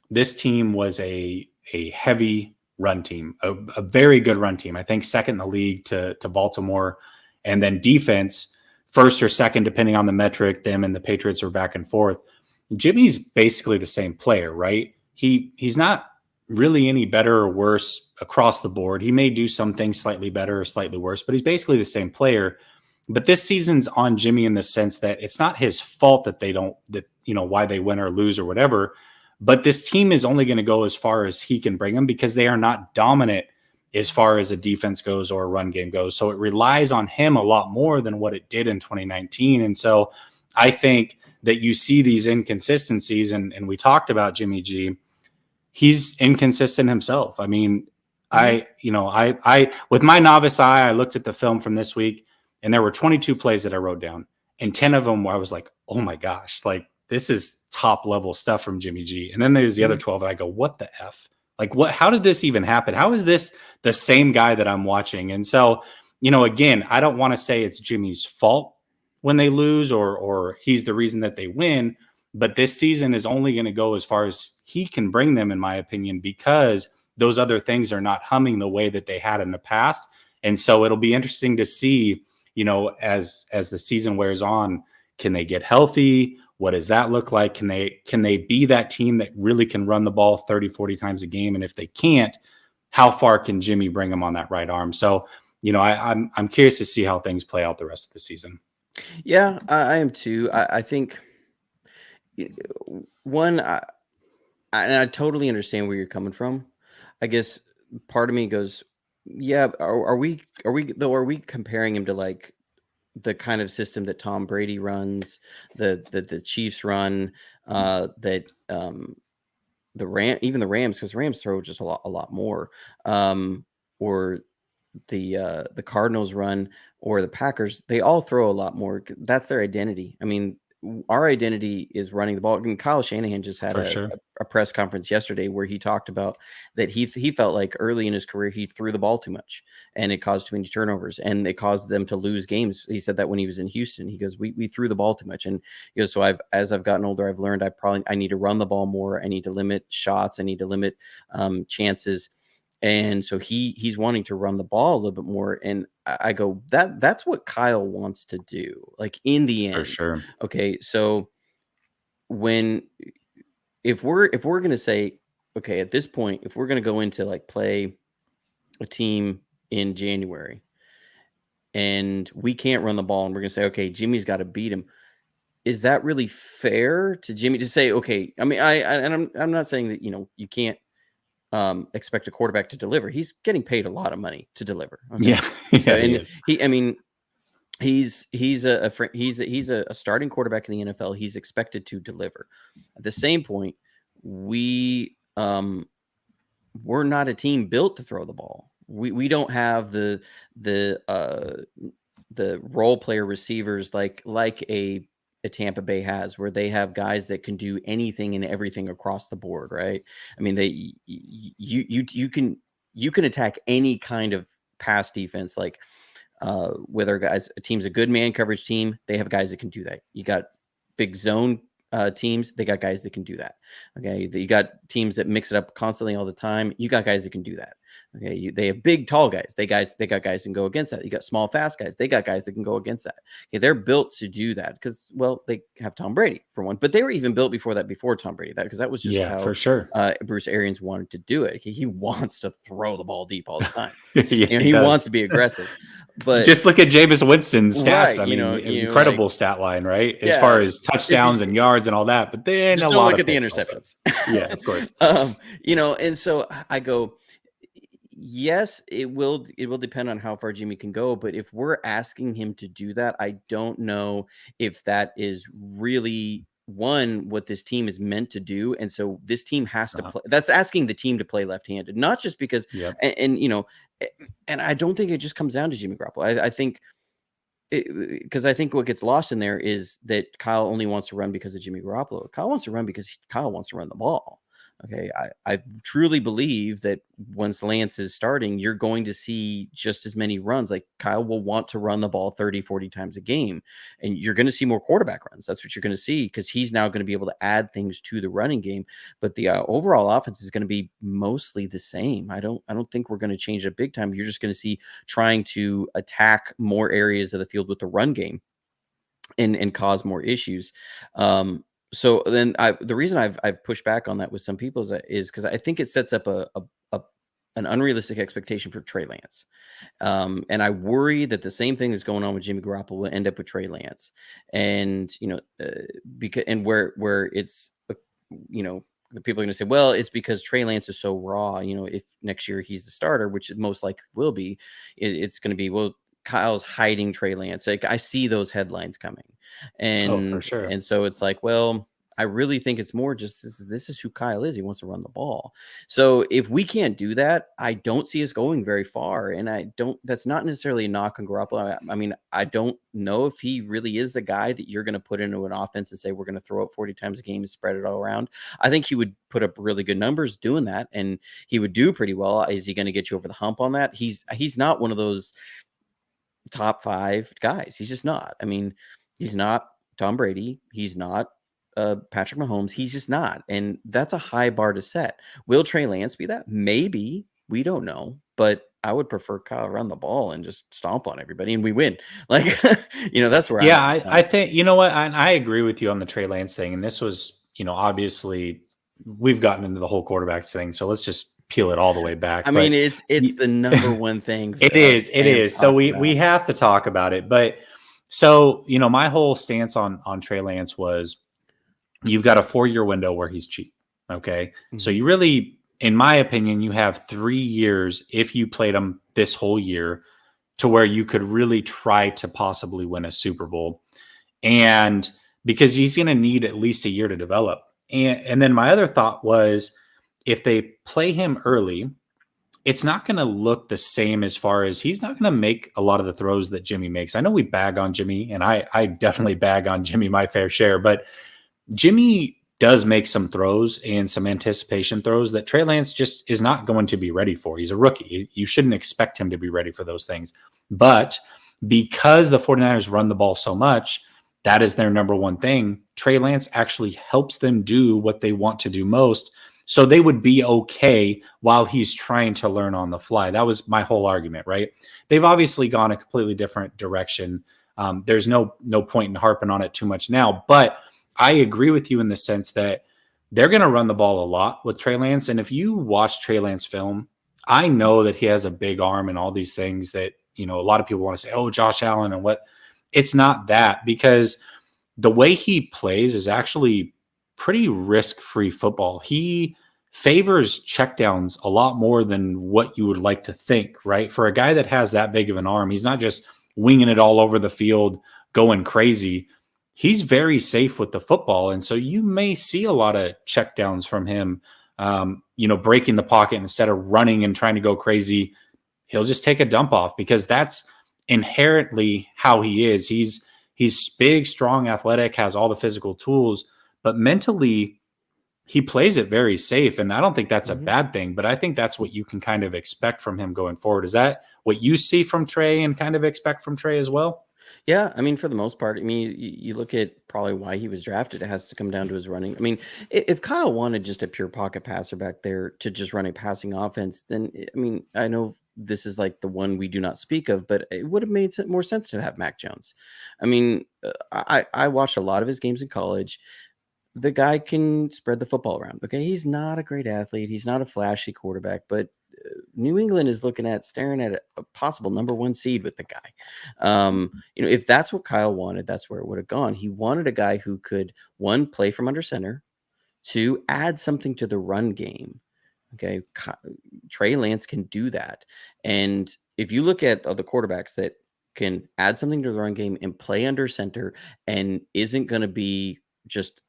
this team was a heavy run team, a very good run team. I think second in the league to Baltimore, and then defense first or second, depending on the metric. Them and the Patriots are back and forth. Jimmy's basically the same player, right? He's not really any better or worse across the board. He may do some things slightly better or slightly worse, but he's basically the same player. But this season's on Jimmy in the sense that it's not his fault that they don't, that, why they win or lose or whatever. But this team is only going to go as far as he can bring them because they are not dominant as far as a defense goes or a run game goes. So it relies on him a lot more than what it did in 2019. And so I think that you see these inconsistencies, and we talked about Jimmy G. He's inconsistent himself. I mean, I with my novice eye, I looked at the film from this week, and there were 22 plays that I wrote down, and 10 of them where I was like, oh my gosh, like this is top level stuff from Jimmy G. And then there's the other 12, and I go, what the F? Like, what? How did this even happen? How is this the same guy that I'm watching? And so, again, I don't want to say it's Jimmy's fault when they lose or he's the reason that they win. But this season is only going to go as far as he can bring them, in my opinion, because those other things are not humming the way that they had in the past. And so it'll be interesting to see, as the season wears on, can they get healthy? What does that look like? Can they be that team that really can run the ball 30, 40 times a game? And if they can't, how far can Jimmy bring them on that right arm? So, I'm curious to see how things play out the rest of the season. Yeah, I am too. I think one, and I totally understand where you're coming from. I guess part of me goes, yeah, are we comparing him to like the kind of system that Tom Brady runs, the Chiefs run, that even the Rams, because Rams throw just a lot more, or the Cardinals run, or the Packers, they all throw a lot more. That's their identity. I mean, our identity is running the ball. I mean, Kyle Shanahan just had a press conference yesterday where he talked about that he felt like early in his career he threw the ball too much and it caused too many turnovers and it caused them to lose games. He said that when he was in Houston. He goes, we threw the ball too much. And he goes, so as I've gotten older, I've learned I need to run the ball more. I need to limit shots. I need to limit chances. And so he's wanting to run the ball a little bit more. And I go, that's what Kyle wants to do. Like in the end, For sure. Okay. So if we're going to say, okay, at this point, if we're going to go into like play a team in January and we can't run the ball and we're going to say, okay, Jimmy's got to beat him. Is that really fair to Jimmy to say, okay, I mean, I'm not saying that, you can't expect a quarterback to deliver. He's getting paid a lot of money to deliver. Okay? Yeah. So, and he's a starting quarterback in the NFL. He's expected to deliver. At the same point, we're not a team built to throw the ball. We don't have the role player receivers like a Tampa Bay has, where they have guys that can do anything and everything across the board, right? I mean, you can attack any kind of pass defense, like whether a team's a good man coverage team, they have guys that can do that. You got big zone teams, they got guys that can do that. Okay, you got teams that mix it up constantly all the time. You got guys that can do that. Okay, they have big, tall guys. They got guys that can go against that. You got small, fast guys. They got guys that can go against that. Okay, they're built to do that because, well, they have Tom Brady for one, but they were even built before Tom Brady. Because that was just how for sure. Bruce Arians wanted to do it. Okay, he wants to throw the ball deep all the time. He wants to be aggressive. But just look at Jameis Winston's stats. Right, I mean, incredible stat line, right? As far as touchdowns and yards and all that. But then just a don't lot look of at the interceptions. Yeah, of course. And so I go, yes, it will depend on how far Jimmy can go. But if we're asking him to do that, I don't know if that is really what this team is meant to do. And so this team has to play. That's asking the team to play left-handed, not just because, and I don't think it just comes down to Jimmy Garoppolo. I think because I think what gets lost in there is that Kyle only wants to run because of Jimmy Garoppolo. Kyle wants to run because Kyle wants to run the ball. Okay, I truly believe that once Lance is starting, you're going to see just as many runs. Like Kyle will want to run the ball 30, 40 times a game, and you're going to see more quarterback runs. That's what you're going to see because he's now going to be able to add things to the running game. But the overall offense is going to be mostly the same. I don't think we're going to change it big time. You're just going to see trying to attack more areas of the field with the run game and cause more issues. So then the reason I've pushed back on that with some people is because I think it sets up an unrealistic expectation for Trey Lance. And I worry that the same thing that's going on with Jimmy Garoppolo will end up with Trey Lance. And, because where it's, the people are going to say, well, it's because Trey Lance is so raw. If next year he's the starter, which it most likely will be, it's going to be, well, Kyle's hiding Trey Lance. Like I see those headlines coming. Oh, for And sure. so it's like, well, I really think it's more just this is who Kyle is. He wants to run the ball. So if we can't do that, I don't see us going very far. And that's not necessarily a knock on Garoppolo. I mean, I don't know if he really is the guy that you're going to put into an offense and say, we're going to throw it 40 times a game and spread it all around. I think he would put up really good numbers doing that. And he would do pretty well. Is he going to get you over the hump on that? He's not one of those top 5 guys. He's just not. I mean, he's not Tom Brady. He's not Patrick Mahomes. He's just not. And that's a high bar to set. Will Trey Lance be that? Maybe. We don't know. But I would prefer Kyle run the ball and just stomp on everybody and we win. Like, that's where Yeah, I'm I think, you know what? I agree with you on the Trey Lance thing. And this was, obviously we've gotten into the whole quarterbacks thing. So let's just peel it all the way back. I mean, it's the number one thing. It is. So we have to talk about it. But so, my whole stance on Trey Lance was you've got a 4-year window where he's cheap. Okay. Mm-hmm. So you really, in my opinion, you have 3 years if you played him this whole year to where you could really try to possibly win a Super Bowl. And because he's going to need at least a year to develop. And then my other thought was if they play him early, it's not going to look the same as far as he's not going to make a lot of the throws that Jimmy makes. I know we bag on Jimmy, and I definitely bag on Jimmy my fair share, but Jimmy does make some throws and some anticipation throws that Trey Lance just is not going to be ready for. He's a rookie. You shouldn't expect him to be ready for those things. But because the 49ers run the ball so much, that is their number one thing. Trey Lance actually helps them do what they want to do most. So they would be okay while he's trying to learn on the fly. That was my whole argument, right? They've obviously gone a completely different direction. There's no point in harping on it too much now, but I agree with you in the sense that they're going to run the ball a lot with Trey Lance. And if you watch Trey Lance film, I know that he has a big arm and all these things that, a lot of people want to say, oh, Josh Allen and what. It's not that, because the way he plays is actually pretty risk-free football. He favors checkdowns a lot more than what you would like to think, right? For a guy that has that big of an arm, he's not just winging it all over the field, going crazy. He's very safe with the football. And so you may see a lot of checkdowns from him, breaking the pocket instead of running and trying to go crazy. He'll just take a dump off because that's inherently how he is. He's big, strong, athletic, has all the physical tools, but mentally he plays it very safe. And I don't think that's a bad thing, but I think that's what you can kind of expect from him going forward. Is that what you see from Trey and kind of expect from Trey as well? Yeah, I mean, for the most part, I mean, you look at probably why he was drafted. It has to come down to his running. I mean, if Kyle wanted just a pure pocket passer back there to just run a passing offense, then, I mean, I know this is like the one we do not speak of, but it would have made more sense to have Mac Jones. I mean, I watched a lot of his games in college. The guy can spread the football around. Okay, he's not a great athlete. He's not a flashy quarterback, but New England is staring at a possible number 1 seed with the guy. If that's what Kyle wanted, that's where it would have gone. He wanted a guy who could, 1, play from under center, 2, add something to the run game. Okay, Trey Lance can do that. And if you look at the quarterbacks that can add something to the run game and play under center and isn't going to be just,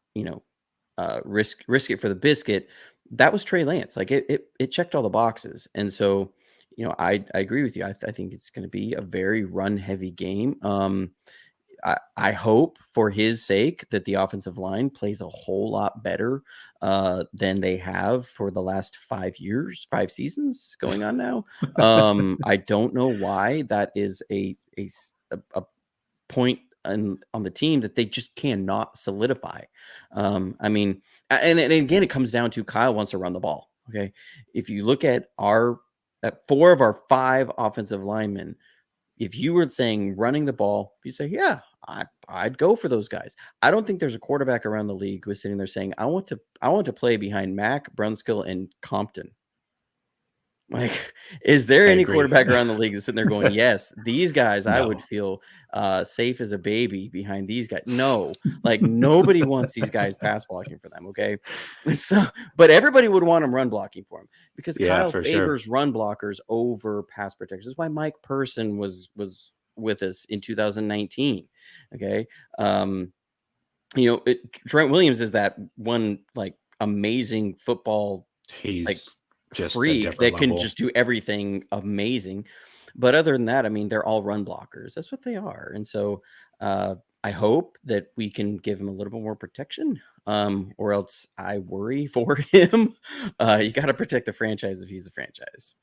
risk it for the biscuit, that was Trey Lance. Like it checked all the boxes. And so, I agree with you. I think it's going to be a very run heavy game. I hope for his sake that the offensive line plays a whole lot better than they have for the last 5 years, 5 seasons going on now. I don't know why that is a point on the team that they just cannot solidify. I mean, and again, it comes down to Kyle wants to run the ball. Okay, if you look at at 4 of our 5 offensive linemen, if you were saying running the ball, you say, yeah, I'd go for those guys. I don't think there's a quarterback around the league who's sitting there saying, I want to play behind Mack, Brunskill, and Compton. Like, is there I any agree. quarterback around the league that's sitting there going, yes, these guys, I would feel safe as a baby behind these guys? No, like nobody wants these guys pass blocking for them. Okay. So, but everybody would want them run blocking for him because Kyle favors run blockers over pass protectors. That's why Mike Person was with us in 2019. Okay. Trent Williams is that one like amazing football He's just freak that can just do everything amazing. But other than that, I mean, they're all run blockers. That's what they are. And so I hope that we can give him a little bit more protection, or else I worry for him. You got to protect the franchise if he's a franchise.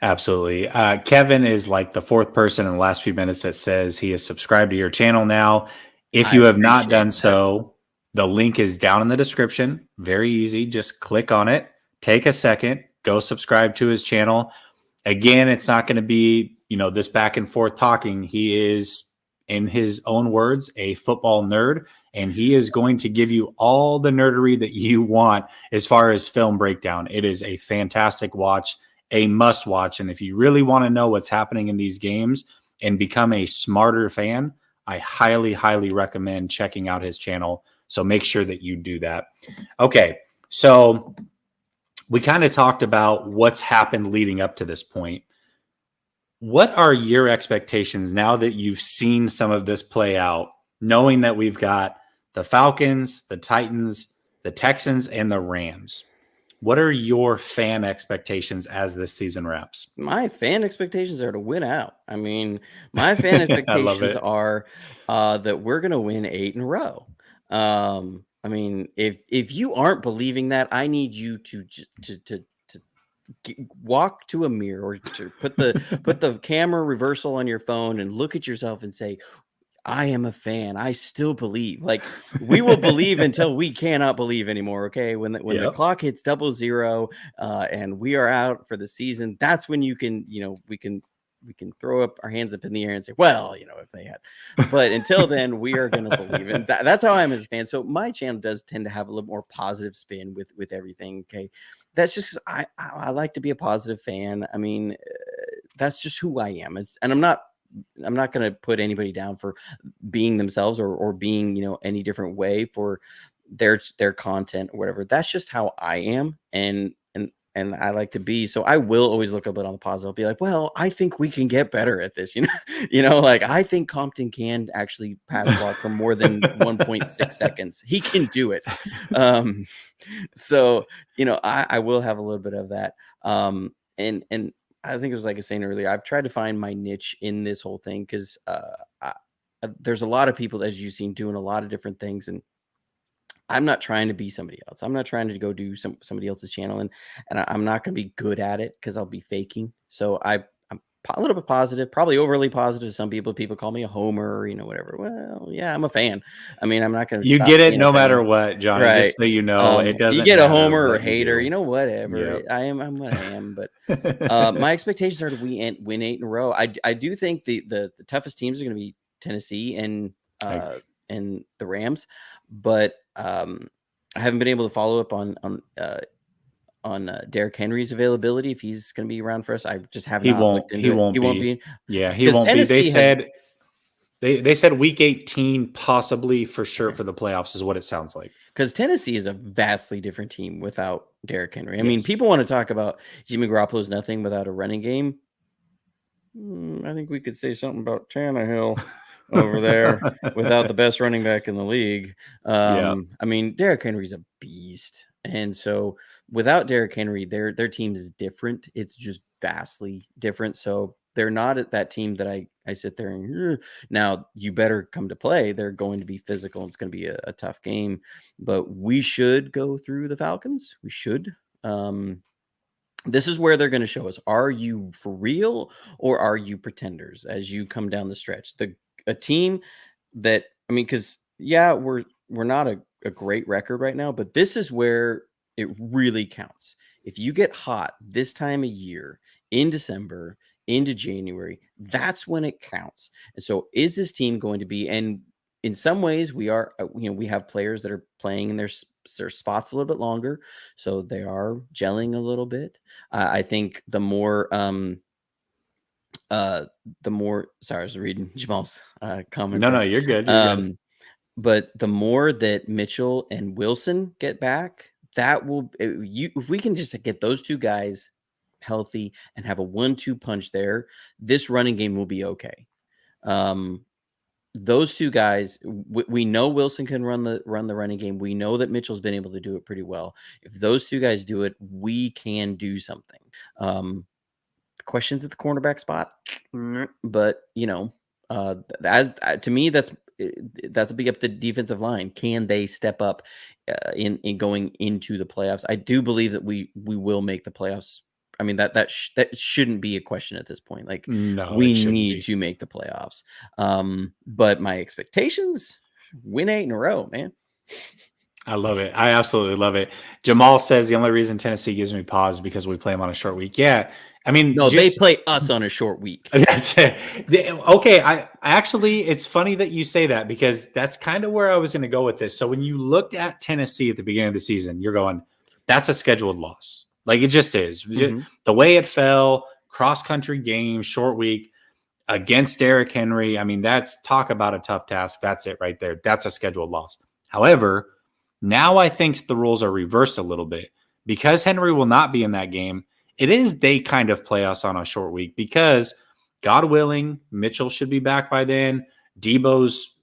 Absolutely. Kevin is like the 4th person in the last few minutes that says he is subscribed to your channel now. If you have not done so, the link is down in the description. Very easy. Just click on it. Take a second. Go subscribe to his channel. Again, it's not going to be, this back and forth talking. He is, in his own words, a football nerd, and he is going to give you all the nerdery that you want as far as film breakdown. It is a fantastic watch, a must watch. And if you really want to know what's happening in these games and become a smarter fan, I highly, highly recommend checking out his channel. So make sure that you do that. Okay. So we kind of talked about what's happened leading up to this point. What are your expectations now that you've seen some of this play out, knowing that we've got the Falcons, the Titans, the Texans, and the Rams? What are your fan expectations as this season wraps? My fan expectations are to win out. I mean, my fan expectations are that we're going to win 8 in a row. I mean, if you aren't believing that, I need you to walk to a mirror or to put the camera reversal on your phone and look at yourself and say, I am a fan. I still believe. Like, we will believe until we cannot believe anymore. Okay, when the clock hits 00 and we are out for the season, that's when you can, we can throw up our hands up in the air and say, well, if they had. But until then, we are going to believe. And that's how I am as a fan. So my channel does tend to have a little more positive spin with everything. Okay, that's just because I like to be a positive fan. I mean, that's just who I am. And I'm not going to put anybody down for being themselves or being, any different way for their content or whatever. That's just how I am. And I like to be. So I will always look a bit on the positive. I'll be like, well, I think we can get better at this. Like I think Compton can actually pass block for more than 1.6 seconds. He can do it. So, I will have a little bit of that. And I think it was like I was saying earlier, I've tried to find my niche in this whole thing because there's a lot of people, as you've seen, doing a lot of different things. And I'm not trying to be somebody else. I'm not trying to go do somebody else's channel. And I'm not going to be good at it because I'll be faking. So I'm a little bit positive, probably overly positive to some people. People call me a homer, whatever. Well, yeah, I'm a fan. I mean, I'm not going to. You get it no matter what, Johnny. Right. Just so you know, it doesn't. You get a homer or hater, whatever. Yep. I'm what I am. But my expectations are to win 8 in a row. I do think the toughest teams are going to be Tennessee and the Rams, but I haven't been able to follow up on Derrick Henry's availability, if he's going to be around for us. I just have not looked into it. He won't be. Yeah, he won't be. They said week 18 possibly for sure for the playoffs is what it sounds like. Because Tennessee is a vastly different team without Derrick Henry. I mean, people want to talk about Jimmy Garoppolo's nothing without a running game. I think we could say something about Tannehill over there without the best running back in the league. I mean, Derrick Henry's a beast. And so without Derrick Henry, their team is different. It's just vastly different. So they're not at that team that I sit there and now you better come to play. They're going to be physical. It's going to be a tough game, but we should go through the Falcons. We should. This is where they're going to show us: are you for real or are you pretenders? As you come down the stretch, a team that because we're not a great record right now, but this is where it really counts. If you get hot this time of year in December into January, that's when it counts. And so, is this team going to be? And in some ways, we are. We have players that are playing in their spots a little bit longer, so they are gelling a little bit. I think the more sorry, I was reading Jamal's comment No, there. you're good. You're good. But the more that Mitchell and Wilson get back, that will if we can just get those two guys healthy and have a 1-2 punch there, this running game will be okay. Those two guys, we know Wilson can run the running game. We know that Mitchell's been able to do it pretty well. If those two guys do it, we can do something. Questions at the cornerback spot, but as to me, that's be up the defensive line. Can they step up in going into the playoffs? I do believe that we will make the playoffs. I mean, that shouldn't be a question at this point. Like, No, we it shouldn't need be. to make the playoffs. But my expectations: win 8 in a row, man. I love it. I absolutely love it. Jamal says the only reason Tennessee gives me pause is because we play them on a short week. Yeah. I mean, No, they play us on a short week. That's it. Okay. I actually, it's funny that you say that because that's kind of where I was going to go with this. So when you looked at Tennessee at the beginning of the season, you're going, that's a scheduled loss. Like, it just is. Mm-hmm. The way it fell, cross country game, short week against Derrick Henry. I mean, that's talk about a tough task. That's it right there. That's a scheduled loss. However, now I think the rules are reversed a little bit because Henry will not be in that game. It is they kind of play us on a short week because, God willing, Mitchell should be back by then. Debo's,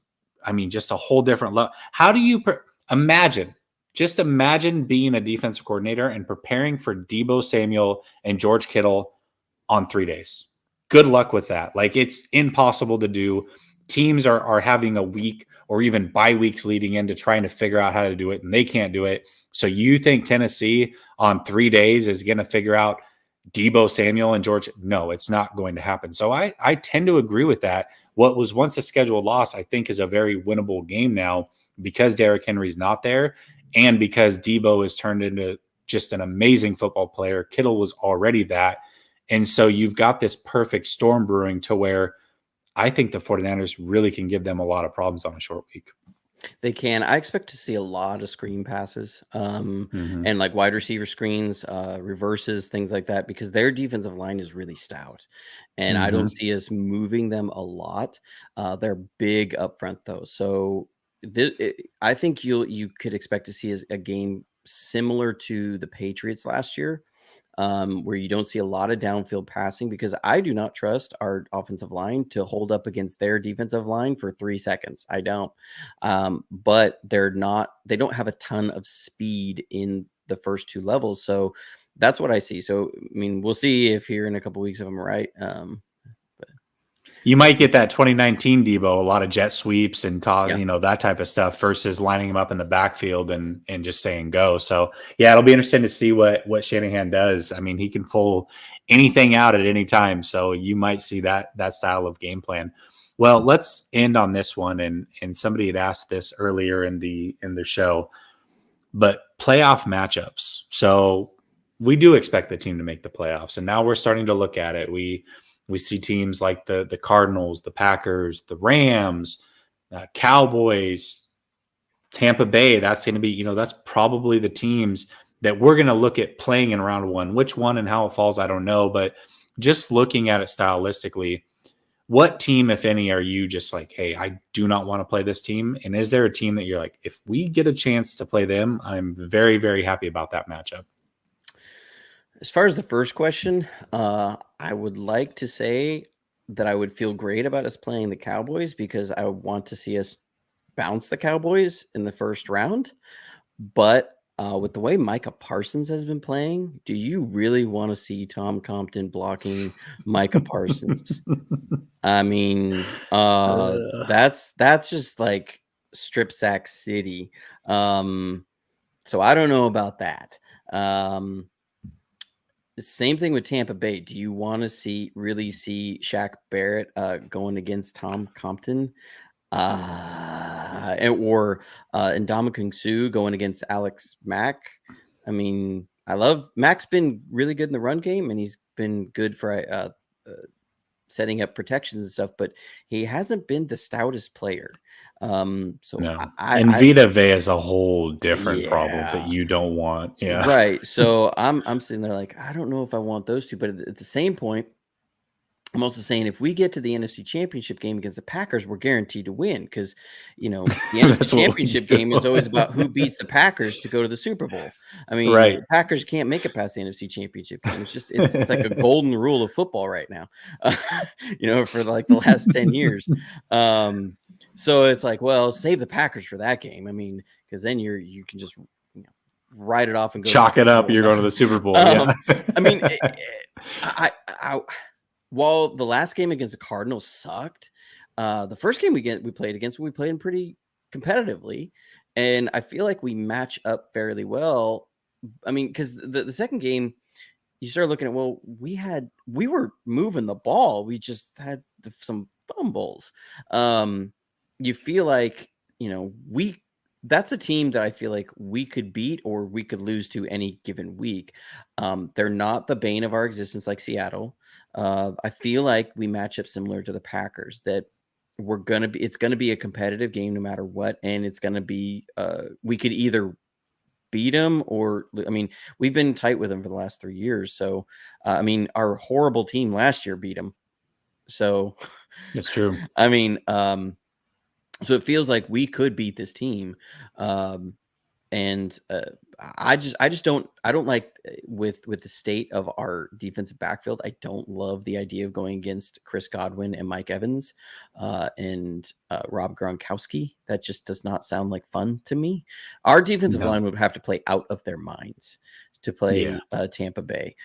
just a whole different level. How do you imagine? Just imagine being a defensive coordinator and preparing for Debo Samuel and George Kittle on 3 days. Good luck with that. Like, it's impossible to do. Teams are having a week or even bye weeks leading into trying to figure out how to do it, and they can't do it. So you think Tennessee on 3 days is going to figure out Debo Samuel and George? No, it's not going to happen. So I tend to agree with that. What was once a scheduled loss, I think, is a very winnable game now because Derrick Henry's not there and because Debo has turned into just an amazing football player. Kittle was already that. And so you've got this perfect storm brewing to where I think the 49ers really can give them a lot of problems on a short week. They can. I expect to see a lot of screen passes and like wide receiver screens, reverses, things like that, because their defensive line is really stout. And I don't see us moving them a lot. They're big up front, though. So I think you could expect to see a game similar to the Patriots last year, where you don't see a lot of downfield passing, because I do not trust our offensive line to hold up against their defensive line for 3 seconds. I don't. But they don't have a ton of speed in the first 2 levels. So that's what I see. So, we'll see if here in a couple of weeks if I'm right. You might get that 2019 Debo, a lot of jet sweeps and that type of stuff versus lining him up in the backfield and just saying go. So yeah, it'll be interesting to see what Shanahan does. He can pull anything out at any time. So you might see that style of game plan. Well, let's end on this one. And somebody had asked this earlier in the show, but playoff matchups. So we do expect the team to make the playoffs. And now we're starting to look at it. We see teams like the Cardinals, the Packers, the Rams, Cowboys, Tampa Bay. That's going to be, that's probably the teams that we're going to look at playing in round one. Which one and how it falls, I don't know. But just looking at it stylistically, what team, if any, are you just like, hey, I do not want to play this team? And is there a team that you're like, if we get a chance to play them, I'm very, very happy about that matchup? As far as the first question, I would like to say that I would feel great about us playing the Cowboys, because I want to see us bounce the Cowboys in the first round. But With the way Micah Parsons has been playing, do you really want to see Tom Compton blocking Micah Parsons? I mean, that's just like strip sack city. So I don't know about that. Same thing with Tampa Bay. Do you want to really see Shaq Barrett going against Tom Compton? Or Ndamukong Suh going against Alex Mack? I mean, Mack's been really good in the run game, and he's been good for setting up protections and stuff, but he hasn't been the stoutest player. So No. And Vita Vea is a whole different problem that Yeah. you don't want. Yeah. Right. So I'm sitting there like, I don't know if I want those two, but at the same point, I'm also saying if we get to the NFC Championship game against the Packers, we're guaranteed to win because, the NFC That's what we Championship do. game is always about who beats the Packers to go to the Super Bowl. I mean, Right. the Packers can't make it past the NFC Championship game. It's like a golden rule of football right now, for like the last 10 years. So it's like, well, save the Packers for that game. I mean, because then you can just write it off and go chalk it up. You're going to the Super Bowl. Yeah. I mean, while the last game against the Cardinals sucked, the first game we played against, we played pretty competitively, and I feel like we match up fairly well. I mean, because the second game, you start looking at, well, we were moving the ball, we just had some fumbles. You feel like that's a team that I feel like we could beat or we could lose to any given week. They're not the bane of our existence like Seattle. I feel like we match up similar to the Packers, that it's going to be a competitive game no matter what. And it's going to be, we could either beat them or, I mean, we've been tight with them for the last 3 years. So, I mean, our horrible team last year beat them. So it's true. I mean, so it feels like we could beat this team. And I don't like with the state of our defensive backfield. I don't love the idea of going against Chris Godwin and Mike Evans and Rob Gronkowski. That just does not sound like fun to me. Our defensive line would have to play out of their minds to play Tampa Bay.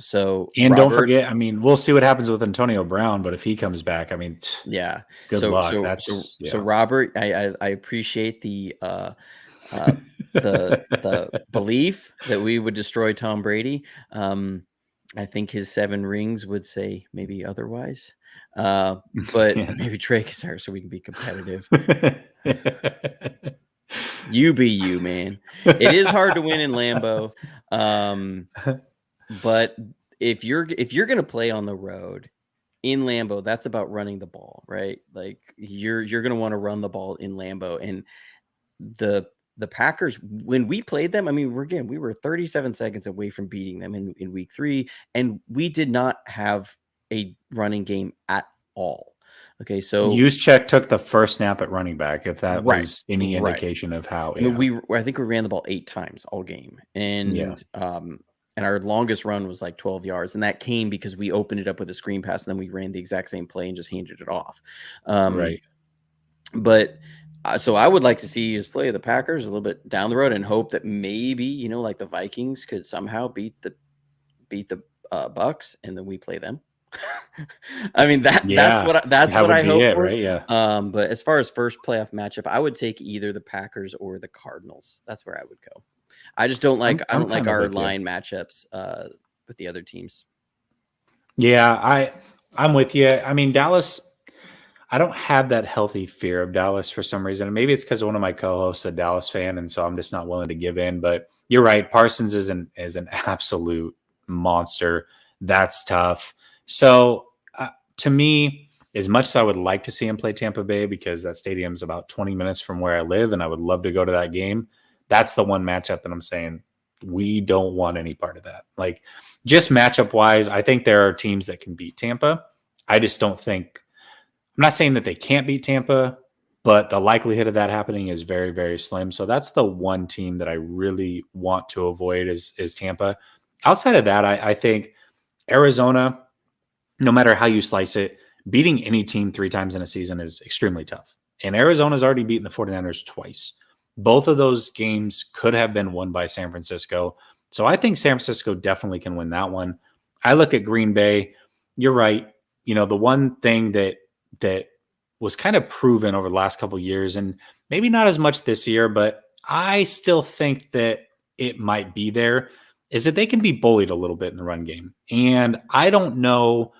So don't forget, I mean, we'll see what happens with Antonio Brown, but if he comes back, I mean, good luck. So Robert, I appreciate the belief that we would destroy Tom Brady. I think his 7 rings would say maybe otherwise, but maybe Trey gets hurt so we can be competitive. You be you, man. It is hard to win in Lambeau. But if you're going to play on the road in Lambeau, that's about running the ball, right? Like you're going to want to run the ball in Lambeau. And the Packers, when we played them, I mean, we were 37 seconds away from beating them in week 3, and we did not have a running game at all. Okay, so Juszczyk took the first snap at running back, if that was any indication of how. I mean, I think we ran the ball 8 times all game, and and our longest run was like 12 yards, and that came because we opened it up with a screen pass, and then we ran the exact same play and just handed it off. Right. But so I would like to see us play the Packers a little bit down the road and hope that maybe like the Vikings could somehow beat the Bucks, and then we play them. I mean that's what I hope for. Right? Yeah. But as far as first playoff matchup, I would take either the Packers or the Cardinals. That's where I would go. I just don't like our line matchups with the other teams. Yeah, I'm with you. I mean, Dallas, I don't have that healthy fear of Dallas for some reason. And maybe it's because one of my co-hosts is a Dallas fan, and so I'm just not willing to give in. But you're right. Parsons is an absolute monster. That's tough. So to me, as much as I would like to see him play Tampa Bay, because that stadium is about 20 minutes from where I live, and I would love to go to that game, that's the one matchup that I'm saying we don't want any part of that. Like, just matchup wise, I think there are teams that can beat Tampa. I just don't think, I'm not saying that they can't beat Tampa, but the likelihood of that happening is very, very slim. So that's the one team that I really want to avoid is Tampa. Outside of that, I think Arizona, no matter how you slice it, beating any team 3 times in a season is extremely tough. And Arizona's already beaten the 49ers twice. Both of those games could have been won by San Francisco. So I think San Francisco definitely can win that one. I look at Green Bay. You're right. The one thing that was kind of proven over the last couple of years, and maybe not as much this year, but I still think that it might be there, is that they can be bullied a little bit in the run game. And I don't know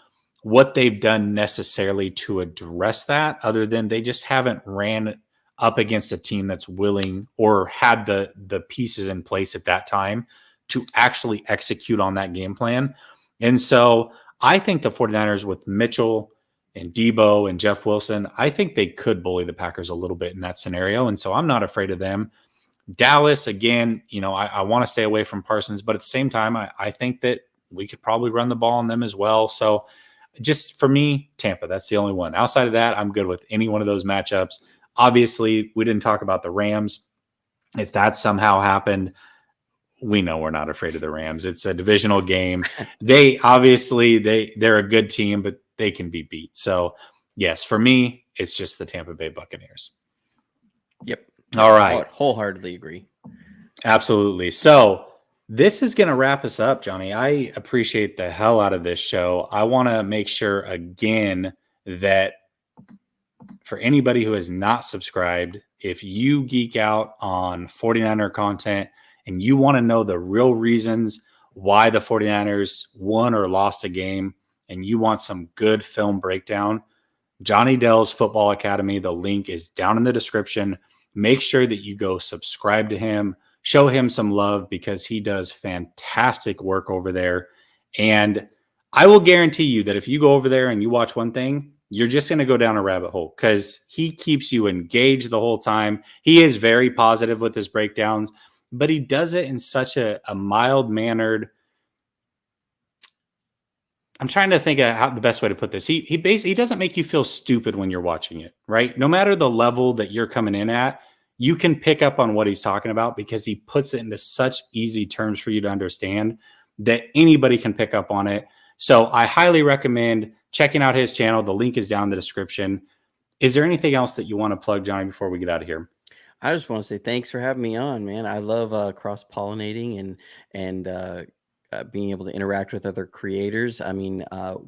what they've done necessarily to address that, other than they just haven't ran up against a team that's willing or had the pieces in place at that time to actually execute on that game plan. And so I think the 49ers with Mitchell and Debo and Jeff Wilson, I think they could bully the Packers a little bit in that scenario. And so I'm not afraid of them. Dallas, again, I want to stay away from Parsons, but at the same time, I think that we could probably run the ball on them as well. So just for me, Tampa, that's the only one. Outside of that, I'm good with any one of those matchups. Obviously, we didn't talk about the Rams. If that somehow happened, we know we're not afraid of the Rams. It's a divisional game. They're a good team, but they can be beat. So yes, for me, it's just the Tampa Bay Buccaneers. Yep. All right. Wholeheartedly agree. Absolutely. So this is going to wrap us up, Johnny. I appreciate the hell out of this show. I want to make sure again that for anybody who has not subscribed, if you geek out on 49er content and you want to know the real reasons why the 49ers won or lost a game, and you want some good film breakdown, Jonnydel's Football Academy, the link is down in the description. Make sure that you go subscribe to him, show him some love, because he does fantastic work over there. And I will guarantee you that if you go over there and you watch one thing, you're just going to go down a rabbit hole, because he keeps you engaged the whole time. He is very positive with his breakdowns, but he does it in such a mild-mannered. I'm trying to think of how the best way to put this. He basically doesn't make you feel stupid when you're watching it, right? No matter the level that you're coming in at, you can pick up on what he's talking about, because he puts it into such easy terms for you to understand that anybody can pick up on it. So I highly recommend checking out his channel. The link is down in the description. Is there anything else that you want to plug, Johnny, before we get out of here? I just want to say thanks for having me on, man. I love cross-pollinating and being able to interact with other creators. I mean,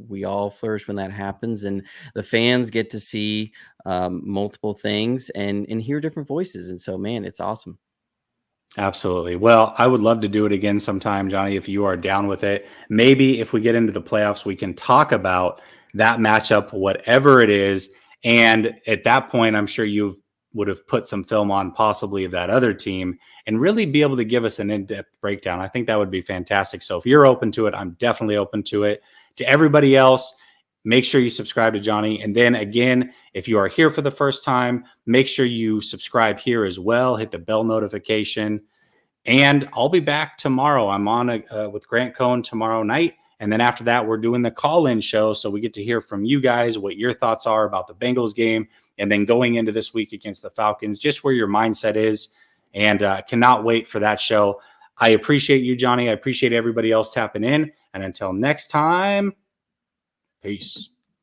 we all flourish when that happens, and the fans get to see multiple things and hear different voices. And so, man, it's awesome. Absolutely. Well, I would love to do it again sometime, Johnny, if you are down with it. Maybe if we get into the playoffs, we can talk about that matchup, whatever it is. And at that point, I'm sure you would have put some film on possibly of that other team and really be able to give us an in-depth breakdown. I think that would be fantastic. So if you're open to it, I'm definitely open to it. To everybody else, make sure you subscribe to Johnny. And then again, if you are here for the first time, make sure you subscribe here as well. Hit the bell notification. And I'll be back tomorrow. I'm on with Grant Cohn tomorrow night. And then after that, we're doing the call-in show. So we get to hear from you guys what your thoughts are about the Bengals game. And then going into this week against the Falcons, just where your mindset is. And cannot wait for that show. I appreciate you, Johnny. I appreciate everybody else tapping in. And until next time, peace.